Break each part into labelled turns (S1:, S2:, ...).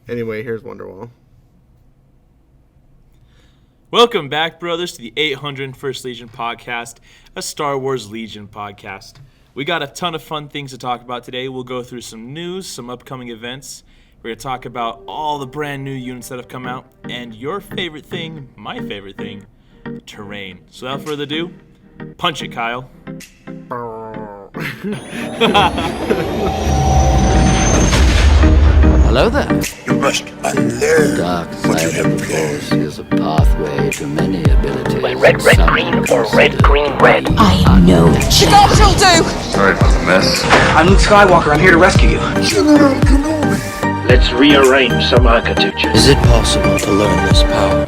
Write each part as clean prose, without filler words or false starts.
S1: Anyway, here's Wonderwall.
S2: Welcome back, brothers, to the 801st Legion podcast, a Star Wars Legion podcast. We got a ton of fun things to talk about today. We'll go through some news, some upcoming events. We're going to talk about all the brand new units that have come out, and your favorite thing, my favorite thing, terrain. So without further ado, punch it, Kyle.
S3: Hello there.
S4: You must unlearn
S3: Dark
S4: what you
S3: side
S4: have
S3: of the
S4: learned.
S3: Force is a pathway to many abilities.
S5: Red,
S3: some
S5: green, or
S3: considered
S5: red, green, red.
S6: I know.
S7: She got she'll do!
S8: Sorry about the mess.
S9: I'm Luke Skywalker. I'm here to rescue you.
S4: General Kenobi.
S5: Let's rearrange some architecture.
S3: Is it possible to learn this power?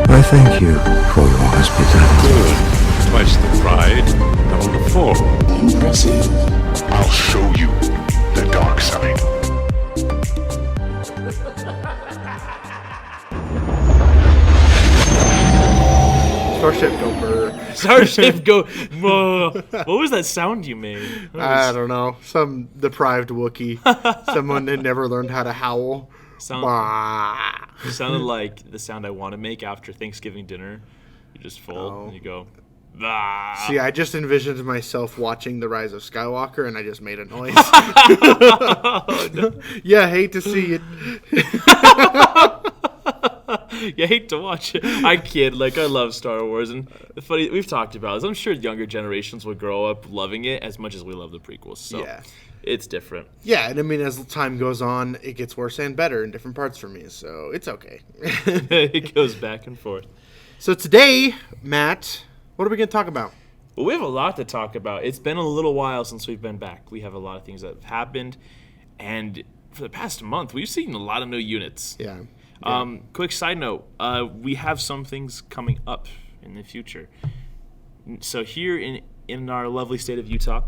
S4: I thank you for your hospitality.
S8: Twice the pride, double the fall.
S4: Impressive.
S8: I'll show you the dark side.
S1: Starship go burr.
S2: Starship go. Whoa. What was that sound you made?
S1: I don't know. Some deprived Wookiee. Someone that never learned how to howl. Bah.
S2: It sounded like the sound I want to make after Thanksgiving dinner. You just fold and you go, bah.
S1: See, I just envisioned myself watching The Rise of Skywalker, and I just made a noise.
S2: Oh, no.
S1: Yeah, hate to see it.
S2: You hate to watch it. I kid. Like, I love Star Wars, and the funny, we've talked about this. I'm sure younger generations will grow up loving it as much as we love the prequels. So
S1: Yeah.
S2: it's different.
S1: Yeah, and I mean, as time goes on, it gets worse and better in different parts for me, so it's okay.
S2: It goes back and forth.
S1: So today, Matt, what are we going to talk about?
S2: Well, we have a lot to talk about. It's been a little while since we've been back. We have a lot of things that have happened, and for the past month, we've seen a lot of new units.
S1: Yeah.
S2: Quick side note, we have some things coming up in the future. So here in our lovely state of Utah,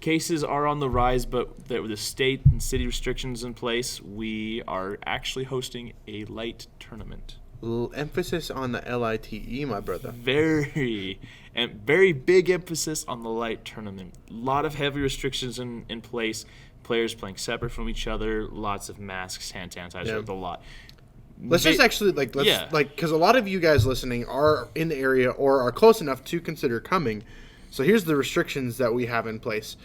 S2: cases are on the rise, but the state and city restrictions in place, we are actually hosting a light tournament.
S1: Emphasis on the LITE, my brother.
S2: Very big emphasis on the light tournament. A lot of heavy restrictions in place. Players playing separate from each other. Lots of masks, hand sanitizer, a lot.
S1: Let's just actually, because a lot of you guys listening are in the area or are close enough to consider coming. So here's the restrictions that we have in place.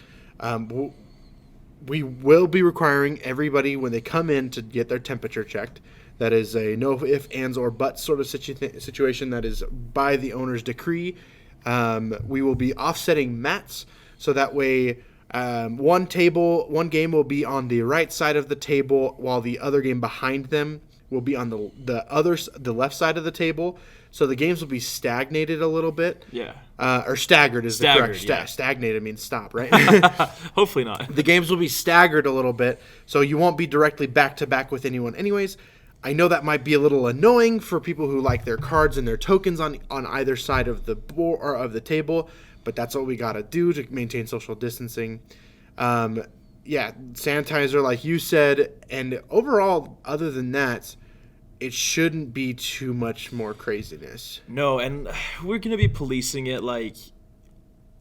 S1: We will be requiring everybody when they come in to get their temperature checked. That is a no ifs, ands, or buts sort of situation that is by the owner's decree. We will be offsetting mats, so that way one game will be on the right side of the table, while the other game behind them will be on the left side of the table. So the games will be stagnated a little bit.
S2: Yeah.
S1: Or staggered is the correct.
S2: Yeah.
S1: Stagnated means stop, right?
S2: Hopefully not.
S1: The games will be staggered a little bit, so you won't be directly back to back with anyone anyways. I know that might be a little annoying for people who like their cards and their tokens on either side of the board or of the table, but that's what we gotta do to maintain social distancing. Sanitizer, like you said, and overall, other than that, it shouldn't be too much more craziness.
S2: No, and we're gonna be policing it we're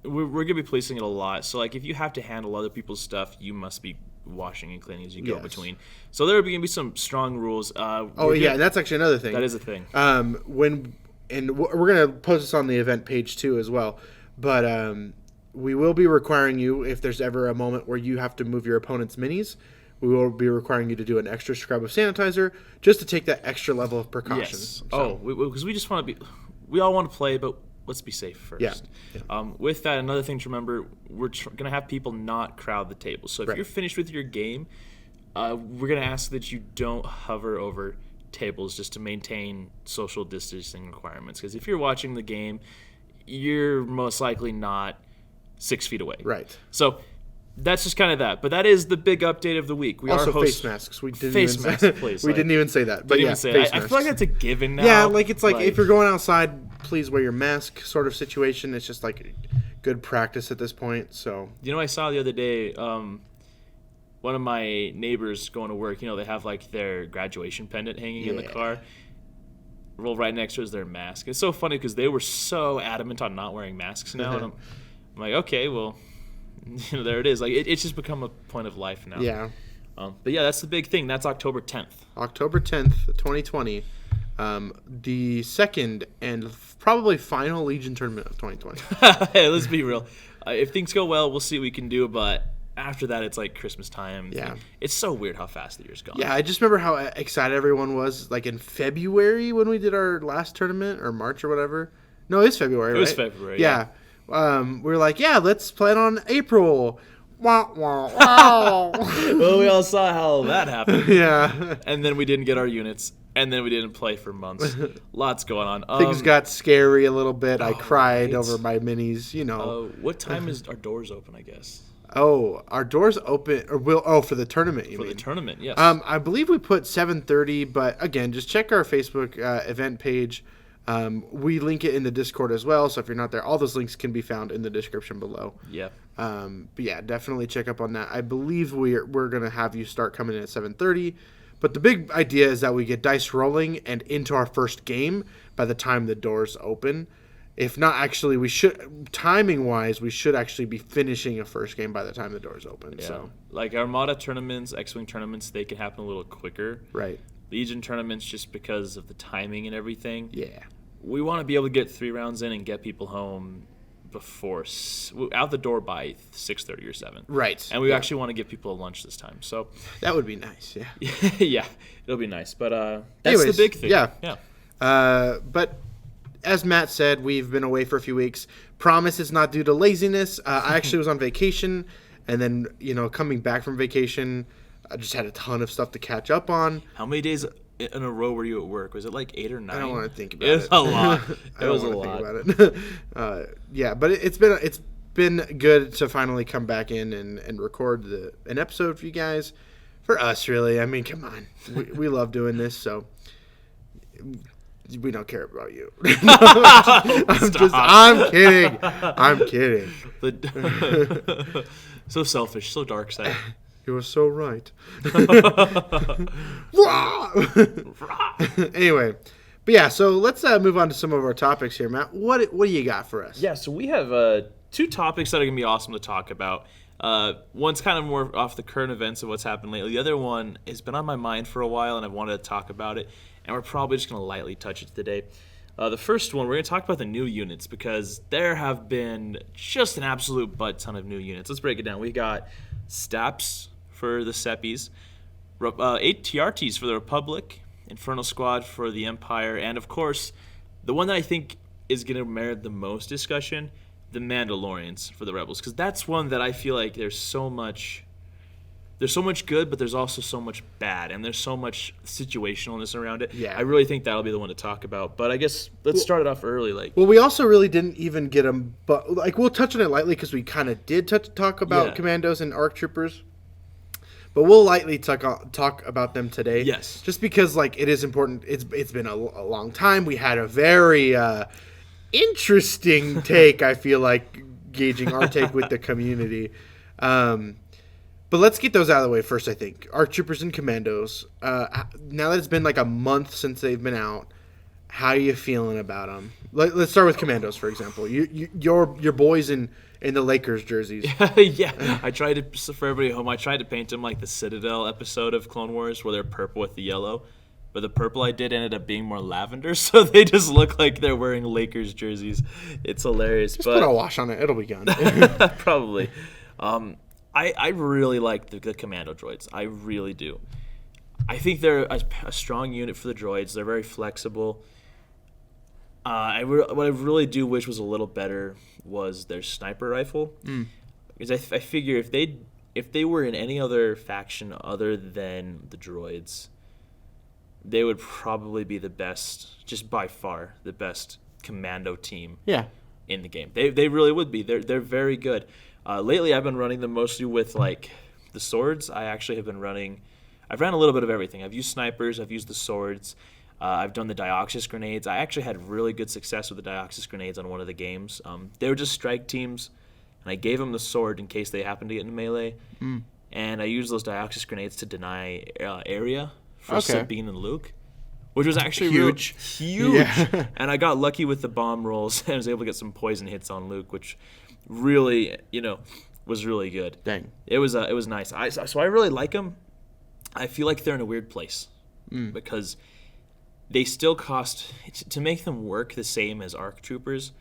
S2: gonna be policing it a lot. So like, if you have to handle other people's stuff, you must be washing and cleaning as you go between. So there are going to be some strong rules.
S1: And that's actually another thing.
S2: That is a thing.
S1: We're going to post this on the event page too as well. But we will be requiring you, if there's ever a moment where you have to move your opponent's minis, we will be requiring you to do an extra scrub of sanitizer just to take that extra level of precaution.
S2: Yes. Because we just want to we all want to play, but let's be safe first.
S1: Yeah.
S2: With that, another thing to remember, we're going to have people not crowd the table. So if you're finished with your game, we're going to ask that you don't hover over tables just to maintain social distancing requirements. Because if you're watching the game, you're most likely not 6 feet away.
S1: Right.
S2: So that's just kind of that. But that is the big update of the week. We
S1: also
S2: are
S1: face masks. We didn't
S2: didn't
S1: even say that. But yeah, face masks.
S2: I feel like that's a given now.
S1: Yeah, it's like if you're going outside, please wear your mask sort of situation. It's just like good practice at this point. So
S2: I saw the other day one of my neighbors going to work. They have like their graduation pendant hanging in the car. Roll right next to is their mask. It's so funny because they were so adamant on not wearing masks now, and I'm like, okay, well, there it is. Like it's just become a point of life now.
S1: Yeah.
S2: But yeah, that's the big thing. That's October 10th.
S1: October 10th, 2020. The second and probably final Legion tournament of 2020.
S2: Hey, let's be real. If things go well, we'll see what we can do. But after that, it's like Christmas time.
S1: Yeah.
S2: It's so weird how fast the year's gone.
S1: Yeah, I just remember how excited everyone was, like in February when we did our last tournament, or March or whatever. No, it's February, right?
S2: It was February,
S1: Yeah. We were like, yeah, let's plan on April. Wah, wah, wow.
S2: Well, we all saw how that happened.
S1: Yeah.
S2: And then we didn't get our units. And then we didn't play for months. Lots going on.
S1: Things got scary a little bit. I cried
S2: right.
S1: over my minis, you know.
S2: What time is our doors open, I guess?
S1: Oh, our doors open, or for the tournament, you
S2: For
S1: mean?
S2: the tournament, yes.
S1: I believe we put 7:30, but again, just check our Facebook event page. We link it in the Discord as well, so if you're not there, all those links can be found in the description below.
S2: Yeah.
S1: But yeah, definitely check up on that. I believe we're going to have you start coming in at 7:30, but the big idea is that we get dice rolling and into our first game by the time the doors open. If not, actually, we should, timing-wise, we should actually be finishing a first game by the time the doors open.
S2: Yeah.
S1: So
S2: Like Armada tournaments, X-Wing tournaments, they can happen a little quicker.
S1: right.
S2: Legion tournaments, just because of the timing and everything.
S1: Yeah.
S2: We want to be able to get 3 rounds in and get people home before out the door by 6:30 or 7.
S1: Right.
S2: And we
S1: Yeah.
S2: actually want to give people a lunch this time. So
S1: That would be nice, yeah.
S2: yeah, it'll be nice. But that's
S1: Anyways,
S2: the big thing.
S1: yeah.
S2: Yeah.
S1: But as Matt said, we've been away for a few weeks. Promise it's not due to laziness. I actually was on vacation, and then, coming back from vacation, I just had a ton of stuff to catch up on.
S2: How many days in a row were you at work? Was it like 8 or 9?
S1: I don't want to think about
S2: It
S1: it.
S2: was a lot.
S1: I
S2: It
S1: don't
S2: was a
S1: wanna
S2: lot.
S1: think about it. Yeah, but it's been good to finally come back in and record an episode for you guys. For us, really. I mean, come on. We love doing this, so we don't care about you. I'm kidding. I'm kidding.
S2: So selfish, so dark side.
S1: You were so right. Anyway, but yeah, so let's move on to some of our topics here, Matt. What do you got for us?
S2: Yeah, so we have 2 topics that are going to be awesome to talk about. One's kind of more off the current events of what's happened lately. The other one has been on my mind for a while, and I've wanted to talk about it, and we're probably just going to lightly touch it today. The first one, we're going to talk about the new units, because there have been just an absolute butt ton of new units. Let's break it down. We got Staps for the Seppies, 8 TRTs for the Republic, Infernal Squad for the Empire, and of course, the one that I think is going to merit the most discussion, the Mandalorians for the Rebels, because that's one that I feel like there's so much good, but there's also so much bad, and there's so much situationalness around it.
S1: Yeah.
S2: I really think that'll be the one to talk about. But I guess let's start it off early.
S1: Well, we also really didn't even get them, but we'll touch on it lightly because we kind of did talk about
S2: Yeah.
S1: Commandos and ARC Troopers. But we'll lightly talk about them today.
S2: Yes.
S1: Just because it is important. It's been a long time. We had a very interesting take, I feel like, gauging our take with the community. But let's get those out of the way first, I think. ARC Troopers and Commandos. Now that it's been a month since they've been out, how are you feeling about them? Let's start with Commandos, for example. Your boys in the Lakers jerseys.
S2: Yeah, I tried to, for everybody at home, I tried to paint them like the Citadel episode of Clone Wars where they're purple with the yellow. But the purple I did ended up being more lavender, so they just look like they're wearing Lakers jerseys. It's hilarious.
S1: Just put a wash on it. It'll be gone.
S2: Probably. I really like the Commando droids. I really do. I think they're a strong unit for the droids. They're very flexible. What I really do wish was a little better was their sniper rifle. Because I figure if they were in any other faction other than the droids, they would probably be the best, just by far, the best commando team
S1: Yeah.
S2: in the game. They really would be. They're very good. Lately, I've been running them mostly with the swords. I've ran a little bit of everything. I've used snipers. I've used the swords. I've done the Dioxis grenades. I actually had really good success with the Dioxis grenades on one of the games. They were just strike teams, and I gave them the sword in case they happened to get in melee. And I used those Dioxis grenades to deny area for Sabine and Luke, which was actually
S1: Huge.
S2: huge.
S1: Yeah.
S2: And I got lucky with the bomb rolls and was able to get some poison hits on Luke, which really, was really good.
S1: Dang.
S2: It was nice. So I really like them. I feel like they're in a weird place because they still cost to make them work the same as ARC troopers.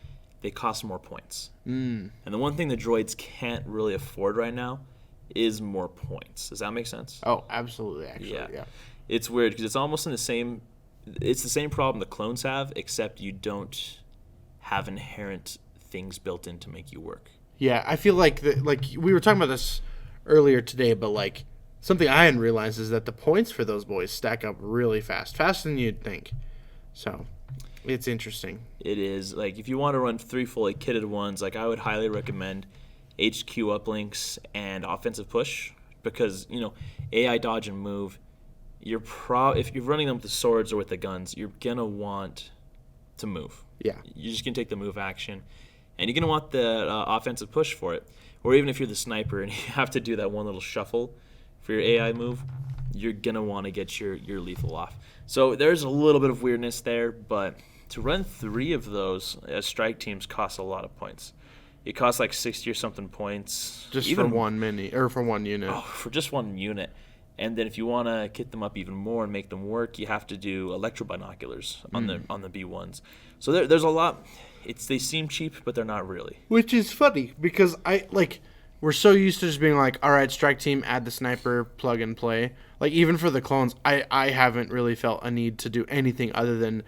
S2: They cost more points, and the one thing the droids can't really afford right now is more points. Does that make sense?
S1: Oh, absolutely. Actually, yeah.
S2: It's weird because it's almost in the same. It's the same problem the clones have, except you don't have inherent things built in to make you work.
S1: Yeah, I feel like we were talking about this earlier today, but like something I hadn't realized is that the points for those boys stack up really fast, faster than you'd think. So it's interesting.
S2: It is like if you want to run 3 fully kitted ones, like I would highly recommend HQ uplinks and offensive push because AI dodge and move. If you're running them with the swords or with the guns, you're gonna want to move.
S1: Yeah,
S2: you're just gonna take the move action, and you're gonna want the offensive push for it. Or even if you're the sniper and you have to do that one little shuffle for your AI move, you're gonna want to get your lethal off. So there's a little bit of weirdness there, but to run 3 of those as strike teams costs a lot of points. It costs like 60 or something points.
S1: Just for one for one unit.
S2: Oh, for just one unit. And then if you want to kit them up even more and make them work, you have to do electro binoculars on the B1s. So there's a lot. They seem cheap, but they're not really.
S1: Which is funny because we're so used to just being like, all right, strike team, add the sniper, plug and play. Like even for the clones, I haven't really felt a need to do anything other than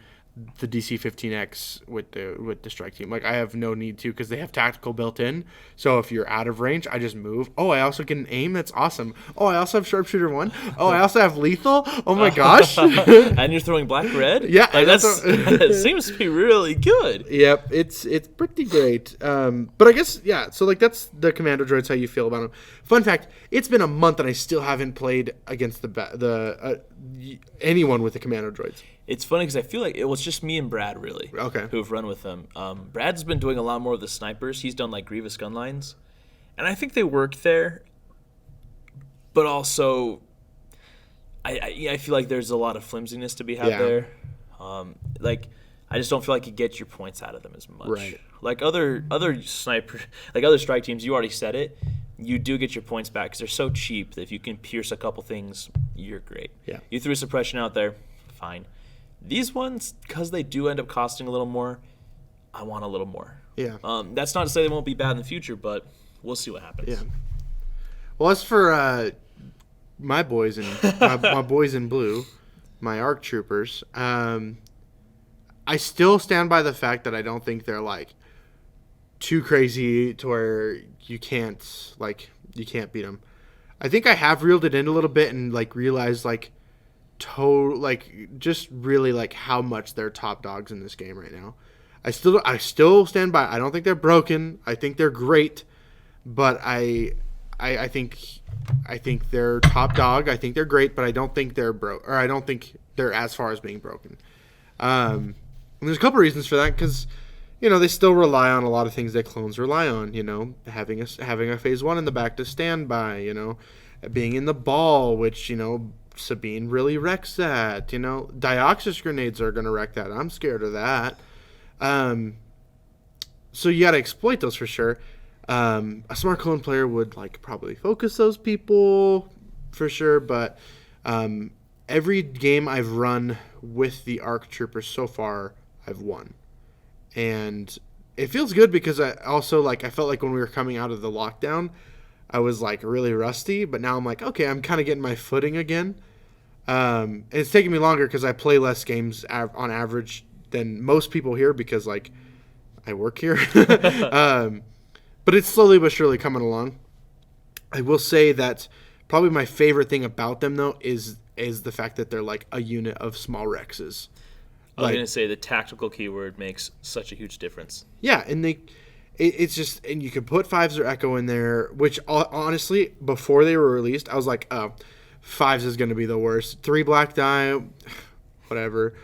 S1: the DC-15X with the strike team. Like I have no need to because they have tactical built in. So if you're out of range, I just move. Oh, I also get an aim. That's awesome. Oh, I also have sharpshooter 1. Oh, I also have lethal. Oh my gosh.
S2: And you're throwing black red.
S1: Yeah,
S2: like that seems to be really good.
S1: Yep, it's pretty great. But I guess so like that's the commando droids. How you feel about them? Fun fact: it's been a month and I still haven't played against anyone with the commando droids.
S2: It's funny because I feel like it was just me and Brad, really, who have run with them. Brad's been doing a lot more of the snipers. He's done, like, Grievous gun lines. And I think they work there. But also, I feel like there's a lot of flimsiness to be had there. I just don't feel like you get your points out of them as much.
S1: Right.
S2: Like other sniper, like other strike teams, you already said it. You do get your points back because they're so cheap that if you can pierce a couple things, you're great.
S1: Yeah.
S2: You threw suppression out there, fine. These ones, because they do end up costing a little more, I want a little more.
S1: Yeah.
S2: That's not to say they won't be bad in the future, but we'll see what happens.
S1: Yeah. Well, as for my boys in my boys in blue, my ARC troopers, I still stand by the fact that I don't think they're like too crazy to where you can't beat them. I think I have reeled it in a little bit and like realized just really like how much they're top dogs in this game right now. I still stand by. I don't think they're broken. I think they're great, but I think they're top dog. I think they're great, but I don't think they're I don't think they're as far as being broken. And there's a couple reasons for that because they still rely on a lot of things that clones rely on. Having a phase 1 in the back to stand by. Being in the ball, which Sabine really wrecks that. Dioxis grenades are going to wreck that. I'm scared of that. So you got to exploit those for sure. A smart clone player would probably focus those people for sure. But every game I've run with the ARC troopers so far, I've won. And it feels good because I also I felt like when we were coming out of the lockdown, I was really rusty, but now I'm okay, I'm kind of getting my footing again. And it's taking me longer because I play less games on average than most people here because I work here. But it's slowly but surely coming along. I will say that probably my favorite thing about them though is the fact that they're a unit of small Rexes.
S2: I was going to say the tactical keyword makes such a huge difference.
S1: Yeah, and it's just, and you can put 5s or Echo in there, which honestly, before they were released, I was like, oh, 5s is going to be the worst. 3 black die, whatever.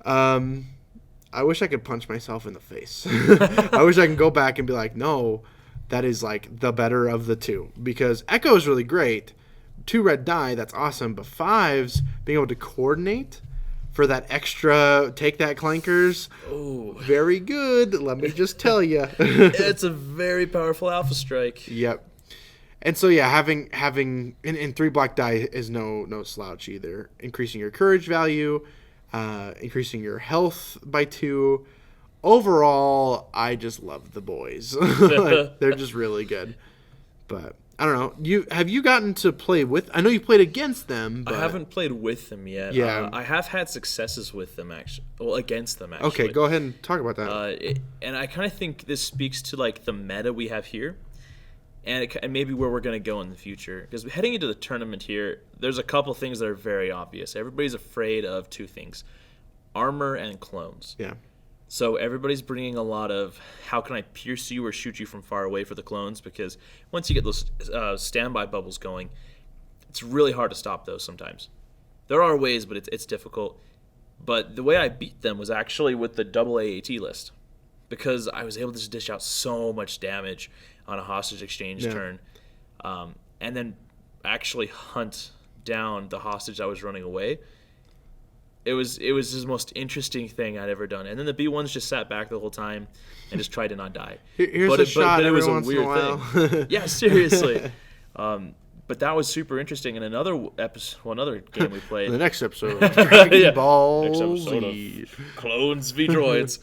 S1: I wish I could punch myself in the face. I wish I could go back and be like, no, that is the better of the two. Because Echo is really great. 2 red die, that's awesome. But 5s, being able to coordinate for that extra take that clankers. Oh, very good. Let me just tell you.
S2: It's a very powerful alpha strike.
S1: Yep. And so yeah, having and 3 black die is no slouch either. Increasing your courage value, increasing your health by 2. Overall, I just love the boys. Like, they're just really good. But I don't know. Have you gotten to play with? I know you played against them. But
S2: I haven't played with them yet.
S1: Yeah.
S2: I have had successes with them actually. Well, against them actually.
S1: Okay, go ahead and talk about that.
S2: And I kind of think this speaks to like the meta we have here, and maybe where we're going to go in the future. Because heading into the tournament here, there's a couple things that are very obvious. Everybody's afraid of 2 things: armor and clones.
S1: Yeah.
S2: So everybody's bringing a lot of how can I pierce you or shoot you from far away for the clones, because once you get those standby bubbles going, it's really hard to stop those sometimes. There are ways, but it's difficult. But the way I beat them was actually with the double AAT list, because I was able to just dish out so much damage on a hostage exchange turn, and then actually hunt down the hostage that was running away. It was the most interesting thing I'd ever done. And then the B1s just sat back the whole time and just tried to not die.
S1: Here's a shot
S2: but it
S1: every
S2: was a
S1: once in a
S2: weird
S1: while.
S2: thing. Yeah, seriously. But that was super interesting. And another game we played.
S1: The next episode of Dragon Ball
S2: Next episode
S1: Z.
S2: of Clones v Droids.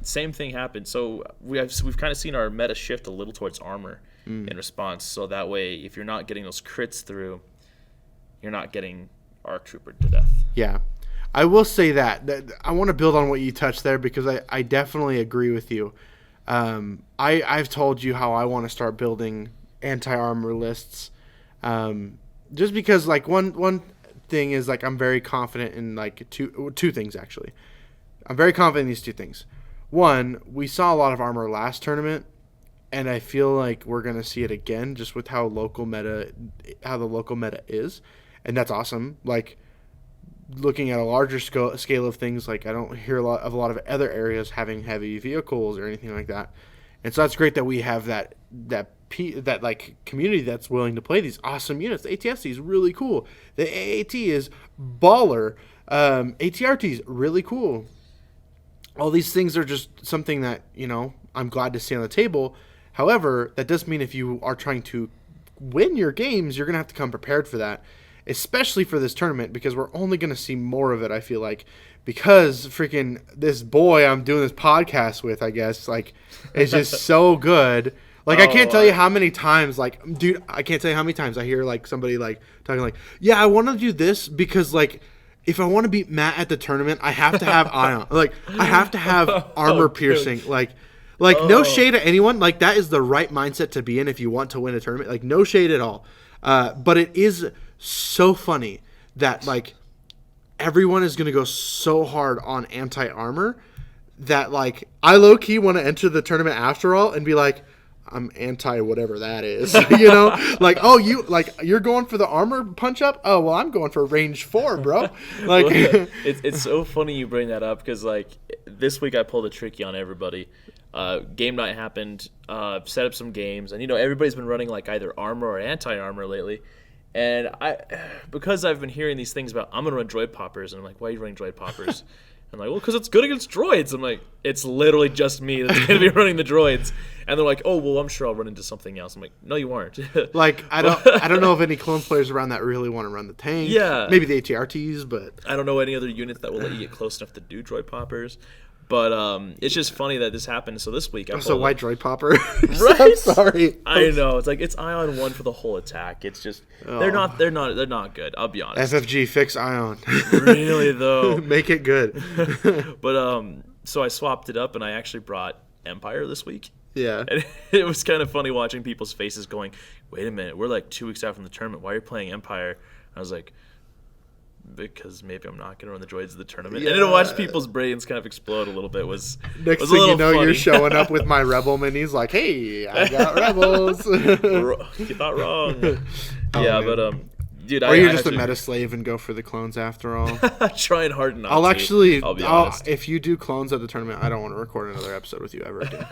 S2: Same thing happened. So we've kind of seen our meta shift a little towards armor in response. So that way, if you're not getting those crits through, you're not getting ARC Trooper to death.
S1: Yeah. I will say that I want to build on what you touched there, because I definitely agree with you. I've told you how I want to start building anti-armor lists. Just because like one thing is like I'm very confident in like two things actually. I'm very confident in these 2 things. One, we saw a lot of armor last tournament, and I feel like we're gonna see it again just with how the local meta is, and that's awesome. Like, looking at a larger scale of things, like I don't hear a lot of other areas having heavy vehicles or anything like that, and so that's great that we have that like community that's willing to play these awesome units. The ATSC is really cool. The AAT is baller. ATRT is really cool. All these things are just something that I'm glad to see on the table. However, that does mean if you are trying to win your games, you're gonna have to come prepared for that. Especially for this tournament, because we're only going to see more of it, I feel like, because freaking this boy I'm doing this podcast with, I guess, like, is just so good. Like, I can't tell you how many times, like, dude, I can't tell you how many times I hear, like, somebody, like, talking, like, yeah, I want to do this because, like, if I want to beat Matt at the tournament, I have to have ion. Like, I have to have armor piercing. Like, no shade at anyone. Like, that is the right mindset to be in if you want to win a tournament. Like, no shade at all. But it is so funny that like everyone is going to go so hard on anti-armor that like I low-key want to enter the tournament after all and be like, I'm anti whatever that is. Like, oh, you're going for the armor punch up? Oh, well, I'm going for range 4, bro. Like,
S2: it's so funny you bring that up, because like this week I pulled a tricky on everybody. Game night happened, set up some games, and everybody's been running like either armor or anti-armor lately. And because I've been hearing these things about, I'm going to run droid poppers. And I'm like, why are you running droid poppers? I'm like, well, because it's good against droids. I'm like, it's literally just me that's going to be running the droids. And they're like, oh, well, I'm sure I'll run into something else. I'm like, no, you aren't.
S1: Like, I don't know if any clone players around that really want to run the tank.
S2: Yeah.
S1: Maybe the ATRTs, but
S2: I don't know any other units that will let you get close enough to do droid poppers. But it's just funny that this happened. So this week,
S1: so white droid popper.
S2: Right?
S1: I'm sorry.
S2: I know. It's like it's Ion 1 for the whole attack. It's just they're not good. I'll be honest.
S1: FFG fix Ion.
S2: Really though,
S1: make it good.
S2: But so I swapped it up and I actually brought Empire this week.
S1: Yeah.
S2: And it was kind of funny watching people's faces going, "Wait a minute, we're like 2 weeks out from the tournament. Why are you playing Empire?" I was like, because maybe I'm not going to run the droids of the tournament. Yeah. And to watch people's brains kind of explode a little bit was
S1: next
S2: was
S1: thing
S2: a little
S1: you know,
S2: funny.
S1: You're showing up with my rebel minis like, hey, I got rebels.
S2: You thought wrong. Yeah,
S1: man.
S2: but dude,
S1: or you're just a meta slave and go for the clones after all.
S2: Trying hard not
S1: I'll
S2: to.
S1: actually,
S2: I'll be honest.
S1: if you do clones at the tournament, I don't want to record another episode with you ever again.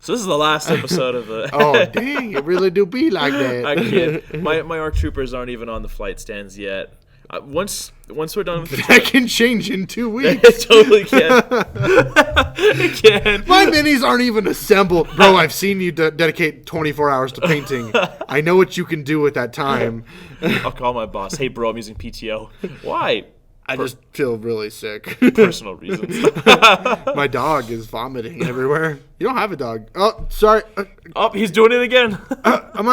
S2: So this is the last episode of the.
S1: Oh dang! It really do be like that.
S2: I can't. My ARC troopers aren't even on the flight stands yet. Once we're done with the
S1: That can change in 2 weeks.
S2: it totally can. It can.
S1: My minis aren't even assembled. Bro, I've seen you dedicate 24 hours to painting. I know what you can do with that time.
S2: I'll call my boss. Hey, bro, I'm using PTO. Why?
S1: I just feel really sick.
S2: Personal reasons.
S1: My dog is vomiting everywhere. You don't have a dog. Oh, sorry.
S2: Oh, he's doing it again.
S1: I'm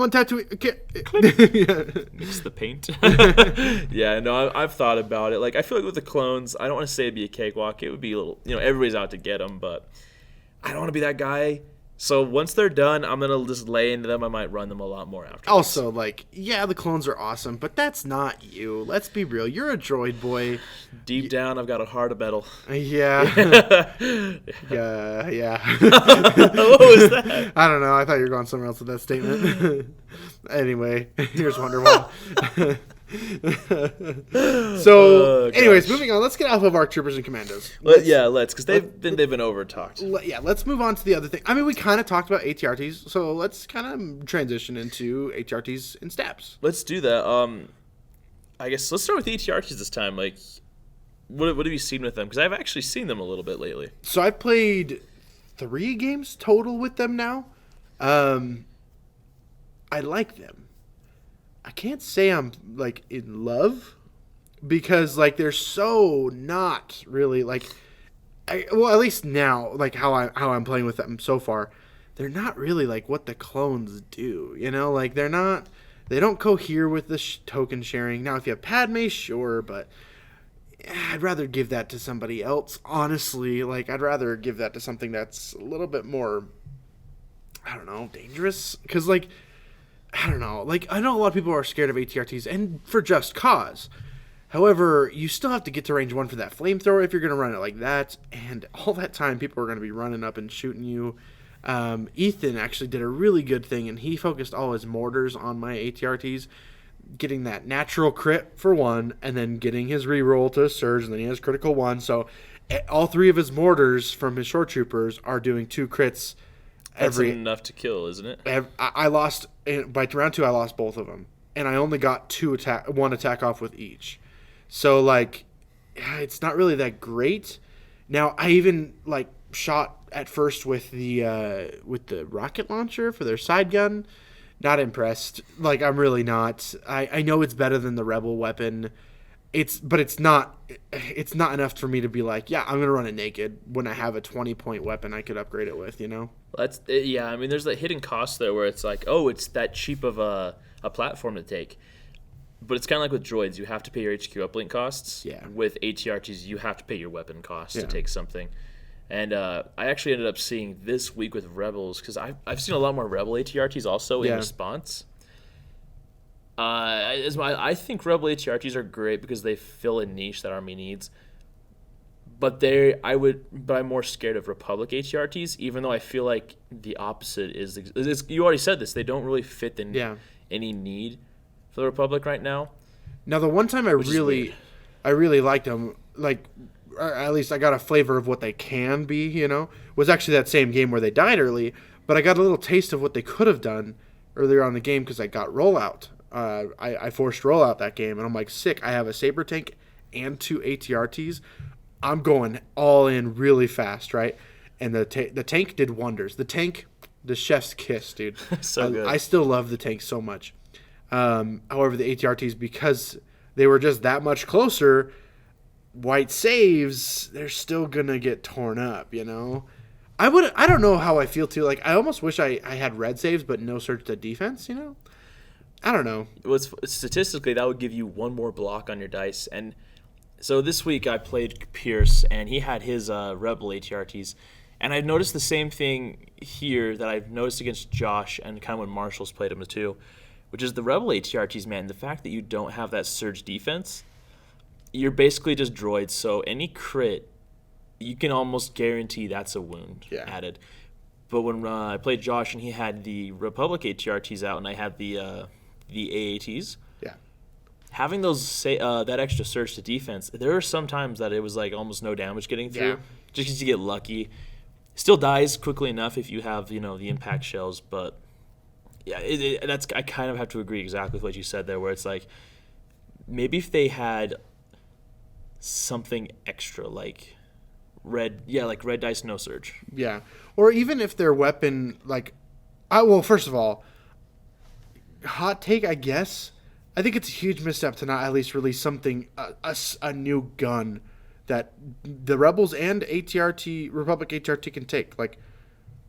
S1: on tattoo. Yeah.
S2: Mix the paint. Yeah, no, I've thought about it. Like, I feel like with the clones, I don't want to say it'd be a cakewalk. It would be a little, everybody's out to get them, but I don't want to be that guy. So once they're done, I'm going to just lay into them. I might run them a lot more after.
S1: Also, the clones are awesome, but that's not you. Let's be real. You're a droid boy.
S2: Deep down, I've got a heart of metal.
S1: Yeah. Yeah.
S2: What was that?
S1: I don't know. I thought you were going somewhere else with that statement. Anyway, here's Wonderwall. Anyways, moving on. Let's get off of our troopers and commandos.
S2: Let's, because they've been over talked.
S1: Let's move on to the other thing. I mean, we kind of talked about ATRTs, so let's kind of transition into ATRTs and stabs.
S2: Let's do that. I guess let's start with ATRTs this time. Like, what have you seen with them? Because I've actually seen them a little bit lately.
S1: So I've played 3 games total with them now. I like them. I can't say I'm in love because they're so not really at least now how I'm playing with them so far, they're not really what the clones do, they don't cohere with the token sharing. Now if you have Padme, sure, but I'd rather give that to somebody else, honestly. I'd rather give that to something that's a little bit more, I don't know, dangerous, because I don't know. I know a lot of people are scared of ATRTs, and for just cause. However, you still have to get to range 1 for that flamethrower if you're going to run it like that, and all that time people are going to be running up and shooting you. Ethan actually did a really good thing, and he focused all his mortars on my ATRTs, getting that natural crit for 1, and then getting his reroll to surge, and then he has critical 1. So all 3 of his mortars from his short troopers are doing 2 crits.
S2: That's enough to kill, isn't it?
S1: I lost by round 2. I lost both of them, and I only got 1 attack off with each. So it's not really that great. Now I even shot at first with the rocket launcher for their side gun. Not impressed. I'm really not. I know it's better than the rebel weapon. But it's not enough for me to be I'm gonna run it naked when I have a 20-point weapon I could upgrade it with,
S2: That's I mean, there's that hidden cost there where it's it's that cheap of a platform to take, but it's kind of like with droids. You have to pay your HQ uplink costs.
S1: Yeah.
S2: With ATRTs, you have to pay your weapon costs to take something. And I actually ended up seeing this week with Rebels, because I've seen a lot more Rebel ATRTs also in response. I think Rebel ATRTs are great because they fill a niche that Army needs. But I'm more scared of Republic ATRTs, even though I feel like the opposite is. You already said this; they don't really fit any need for the Republic right now.
S1: Now, the one time I really liked them, or at least I got a flavor of what they can be, was actually that same game where they died early. But I got a little taste of what they could have done earlier on in the game because I got rollout. I forced rollout that game, and I'm sick. I have a saber tank and 2 ATRTs. I'm going all in really fast, right? And the tank did wonders. The tank, the chef's kiss, dude.
S2: So good.
S1: I still love the tank so much. However, the ATRTs, because they were just that much closer, white saves, they're still gonna get torn up, I don't know how I feel too. I almost wish I had red saves, but no surge to defense, I don't know.
S2: Statistically, that would give you 1 more block on your dice. And so this week I played Pierce, and he had his Rebel ATRTs. And I've noticed the same thing here that I've noticed against Josh and kind of when Marshall's played him too, which is the Rebel ATRTs, man. The fact that you don't have that surge defense, you're basically just droids. So any crit, you can almost guarantee that's a wound added. But when I played Josh and he had the Republic ATRTs out and I had the AATs, having those that extra surge to defense, there are some times that it was almost no damage getting through, just because you get lucky. Still dies quickly enough if you have the impact shells, but I kind of have to agree exactly with what you said there, where it's maybe if they had something extra like red dice no surge.
S1: Yeah. Or even if their weapon, like, well, first of all, hot take, I guess. I think it's a huge misstep to not at least release something, a new gun that the Rebels and Republic ATRT can take. Like,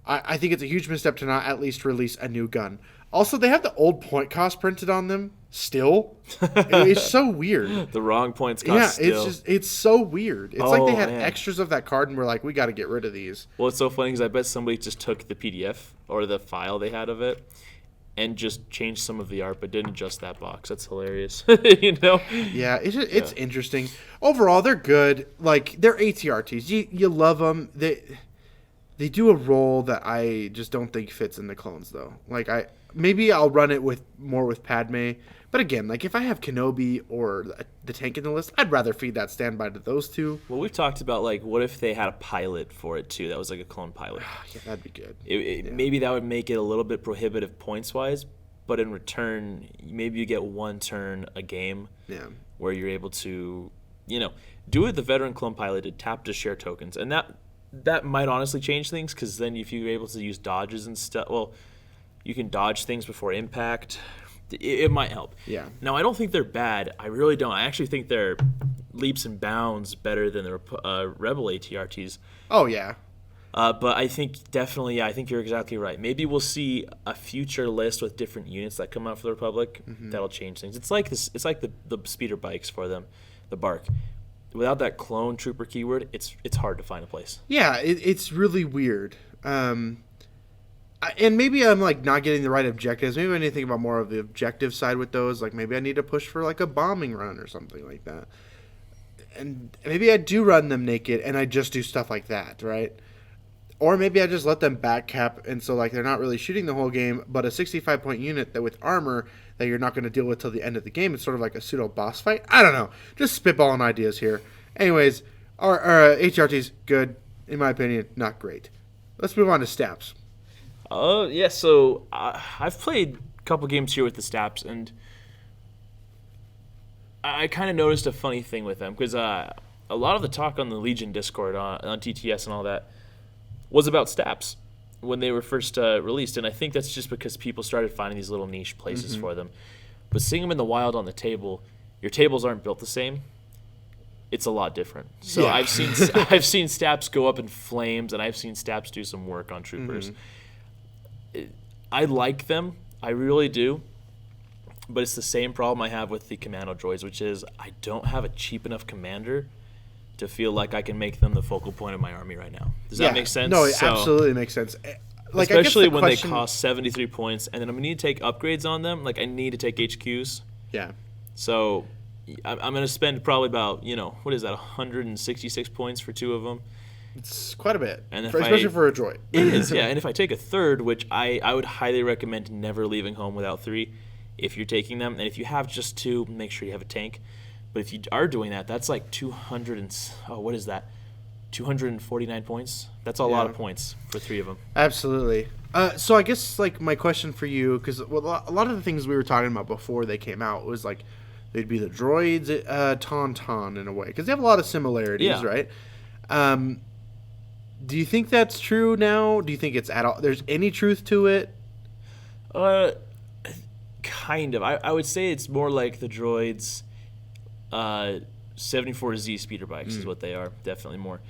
S1: I think it's a huge misstep to not at least release a new gun. Also, they have the old point cost printed on them still. It's so weird.
S2: The wrong points cost still.
S1: It's so weird. It's like they had
S2: man.
S1: extras of that card and we're like, we got to get rid of these.
S2: Well, it's so funny because I bet somebody just took the PDF or the file they had of it and just changed some of the art, but didn't adjust that box. That's hilarious.
S1: Yeah, it's interesting. Overall, they're good. Like, they're ATRTs. You love them. They do a role that I just don't think fits in the clones, though. Like, maybe I'll run it more with Padme. But again, like, if I have Kenobi or the tank in the list, I'd rather feed that standby to those two.
S2: Well, we've talked about, like, what if they had a pilot for it, too? That was like a clone pilot.
S1: Yeah, that'd be good.
S2: Maybe that would make it a little bit prohibitive points-wise, but in return, maybe you get one turn a game where you're able to, do what the veteran clone pilot did, tap to share tokens. And that might honestly change things, because then if you're able to use dodges and stuff, well, you can dodge things before impact. It might help.
S1: Yeah.
S2: Now, I don't think they're bad. I really don't. I actually think they're leaps and bounds better than the Rebel ATRTs.
S1: Oh, yeah.
S2: But I think definitely, I think you're exactly right. Maybe we'll see a future list with different units that come out for the Republic. That'll change things. It's like this. It's like the speeder bikes for them, the BARC. Without that clone trooper keyword, it's hard to find a place.
S1: Yeah, it's really weird. And maybe I'm like not getting the right objectives. Maybe I need to think about more of the objective side with those. Like maybe I need to push for like a bombing run or something like that. And maybe I do run them naked and I just do stuff like that, right? Or maybe I just let them back cap, and so like they're not really shooting the whole game, but a 65-point unit that with armor that you're not going to deal with till the end of the game. It's sort of like a pseudo boss fight. I don't know. Just spitballing ideas here. Anyways, our HRT's good, in my opinion, not great. Let's move on to Staps.
S2: Yeah, so I've played a couple games here with the Staps, and I kind of noticed a funny thing with them, because a lot of the talk on the Legion Discord, on TTS and all that, was about Staps when they were first released, and I think that's just because people started finding these little niche places for them. But seeing them in the wild on the table, your tables aren't built the same. It's a lot different. So
S1: Yeah.
S2: I've seen Staps go up in flames, and I've seen Staps do some work on troopers. I like them, I really do, but it's the same problem I have with the commando droids, which is I don't have a cheap enough commander to feel like I can make them the focal point of my army right now. Does that make sense?
S1: No, it absolutely makes sense. Like,
S2: especially
S1: I guess
S2: when they cost 73 points, and then I'm going to need to take upgrades on them. Like, I need to take HQs.
S1: Yeah.
S2: So I'm going to spend probably about, what is that, 166 points for two of them.
S1: It's quite a bit,
S2: And if
S1: especially
S2: I-
S1: for a droid.
S2: It is, yeah. And if I take a third, which I would highly recommend never leaving home without 3 if you're taking them. And if you have just 2, make sure you have a tank. But if you are doing that, that's like 249 points. That's a lot of points for 3 of them.
S1: Absolutely. So I guess like my question for you, because a lot of the things we were talking about before they came out was like they'd be the droids, Tauntaun in a way, because they have a lot of similarities,
S2: Yeah.
S1: right? Do you think that's true now? Do you think it's at all? There's any truth to it?
S2: Kind of. I would say it's more like the droids. 74Z speeder bikes is what they are. Definitely more.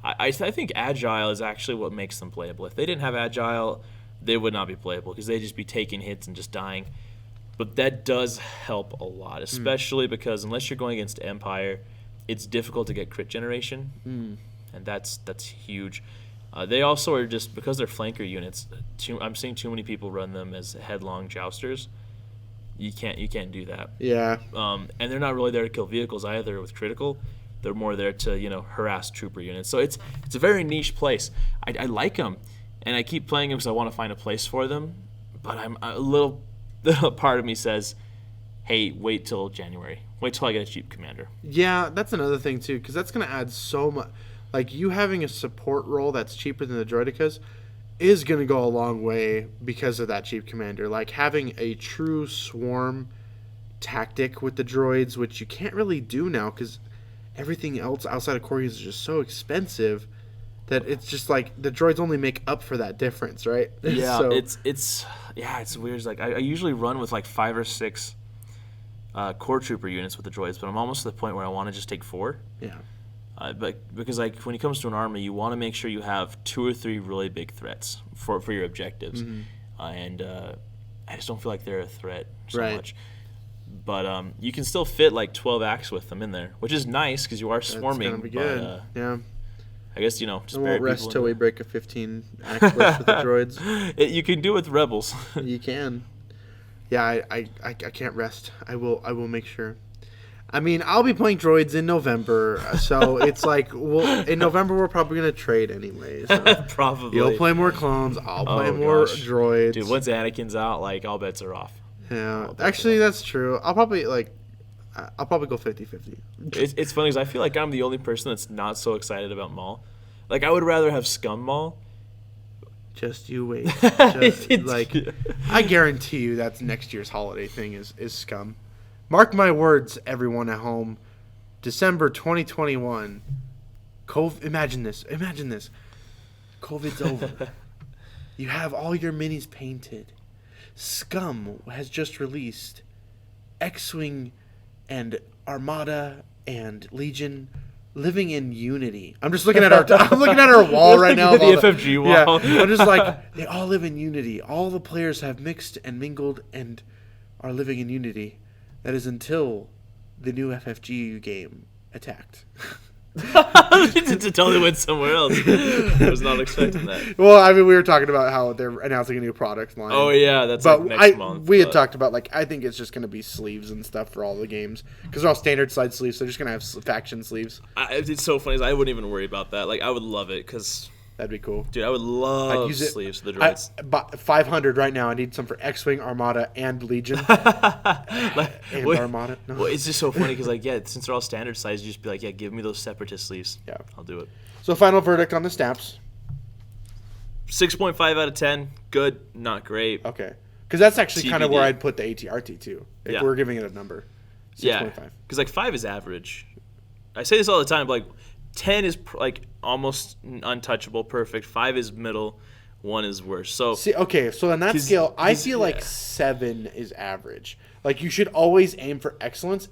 S2: I think agile is actually what makes them playable. If they didn't have agile, they would not be playable because they'd just be taking hits and just dying. But that does help a lot, especially because unless you're going against Empire, it's difficult to get crit generation, and that's huge. They also are just because they're flanker units. I'm seeing too many people run them as headlong jousters. You can't do that.
S1: Yeah.
S2: And they're not really there to kill vehicles either with critical. They're more there to harass trooper units. So it's a very niche place. I like them, and I keep playing them because I want to find a place for them. But I'm a little part of me says, hey, wait till January. Wait till I get a cheap commander.
S1: Yeah, that's another thing too, because that's going to add so much. Like you having a support role that's cheaper than the Droidicas is going to go a long way because of that cheap commander. Like having a true swarm tactic with the droids, which you can't really do now because everything else outside of Corgis is just so expensive that it's just like the droids only make up for that difference, right?
S2: Yeah,
S1: So-
S2: it's weird. It's like I usually run with like 5 or 6 core trooper units with the droids, but I'm almost to the point where I want to just take 4.
S1: yeah.
S2: But because like when it comes to an army, you want to make sure you have 2 or 3 really big threats for your objectives, and I just don't feel like they're a threat so
S1: Right.
S2: much. But you can still fit like 12 acts with them in there, which is nice because you are swarming.
S1: That's gonna be good.
S2: But,
S1: yeah.
S2: I guess just
S1: I
S2: bury
S1: won't rest
S2: people
S1: till
S2: in
S1: we
S2: there.
S1: break a 15 act list with the droids.
S2: You can do it with rebels.
S1: You can. Yeah, I can't rest. I will make sure. I mean, I'll be playing droids in November, so it's like, in November we're probably gonna trade anyway. So.
S2: Probably.
S1: You'll play more clones. I'll play more
S2: gosh.
S1: droids.
S2: Dude, once Anakin's out, like all bets are off.
S1: Yeah, actually, that's true. I'll probably go 50-50.
S2: It's funny because I feel like I'm the only person that's not so excited about Maul. Like I would rather have Scum Maul.
S1: Just you wait. I guarantee you that's next year's holiday thing is Scum. Mark my words, everyone at home. December 2021. Imagine this. COVID's over. You have all your minis painted. Scum has just released X-Wing and Armada and Legion living in unity. I'm just looking at our wall right now.
S2: The FFG wall.
S1: Yeah, I'm just like, they all live in unity. All the players have mixed and mingled and are living in unity. That is until the new FFG game attacked.
S2: To totally went somewhere else. I was not expecting that.
S1: Well, I mean, we were talking about how they're announcing a new product line.
S2: Oh yeah, that's
S1: But
S2: like next month.
S1: we had talked about, like, I think it's just going to be sleeves and stuff for all the games. Because they're all standard side sleeves, so they're just going to have faction sleeves.
S2: It's so funny. I wouldn't even worry about that. Like, I would love it because,
S1: That'd be cool.
S2: dude, I would love
S1: use it.
S2: sleeves for the droids.
S1: I bought 500 right now. I need some for X-Wing, Armada, and Legion. And Armada. No.
S2: Well, it's just so funny because, like, yeah, since they're all standard size, you just be like, yeah, give me those separatist sleeves.
S1: Yeah.
S2: I'll do it.
S1: So final verdict on the snaps.
S2: 6.5 out of 10. Good, not great.
S1: Okay. Because that's actually kind of
S2: TBD.
S1: where I'd put the ATRT too. If
S2: Yeah.
S1: we're giving it a number. 6.5.
S2: Yeah, because like 5 is average. I say this all the time, but like 10 is like almost untouchable, perfect. 5 is middle, 1 is worse. So
S1: See, okay, so on that
S2: 'Cause-
S1: scale, I
S2: 'cause-
S1: feel like
S2: yeah.
S1: 7 is average. Like, you should always aim for excellence.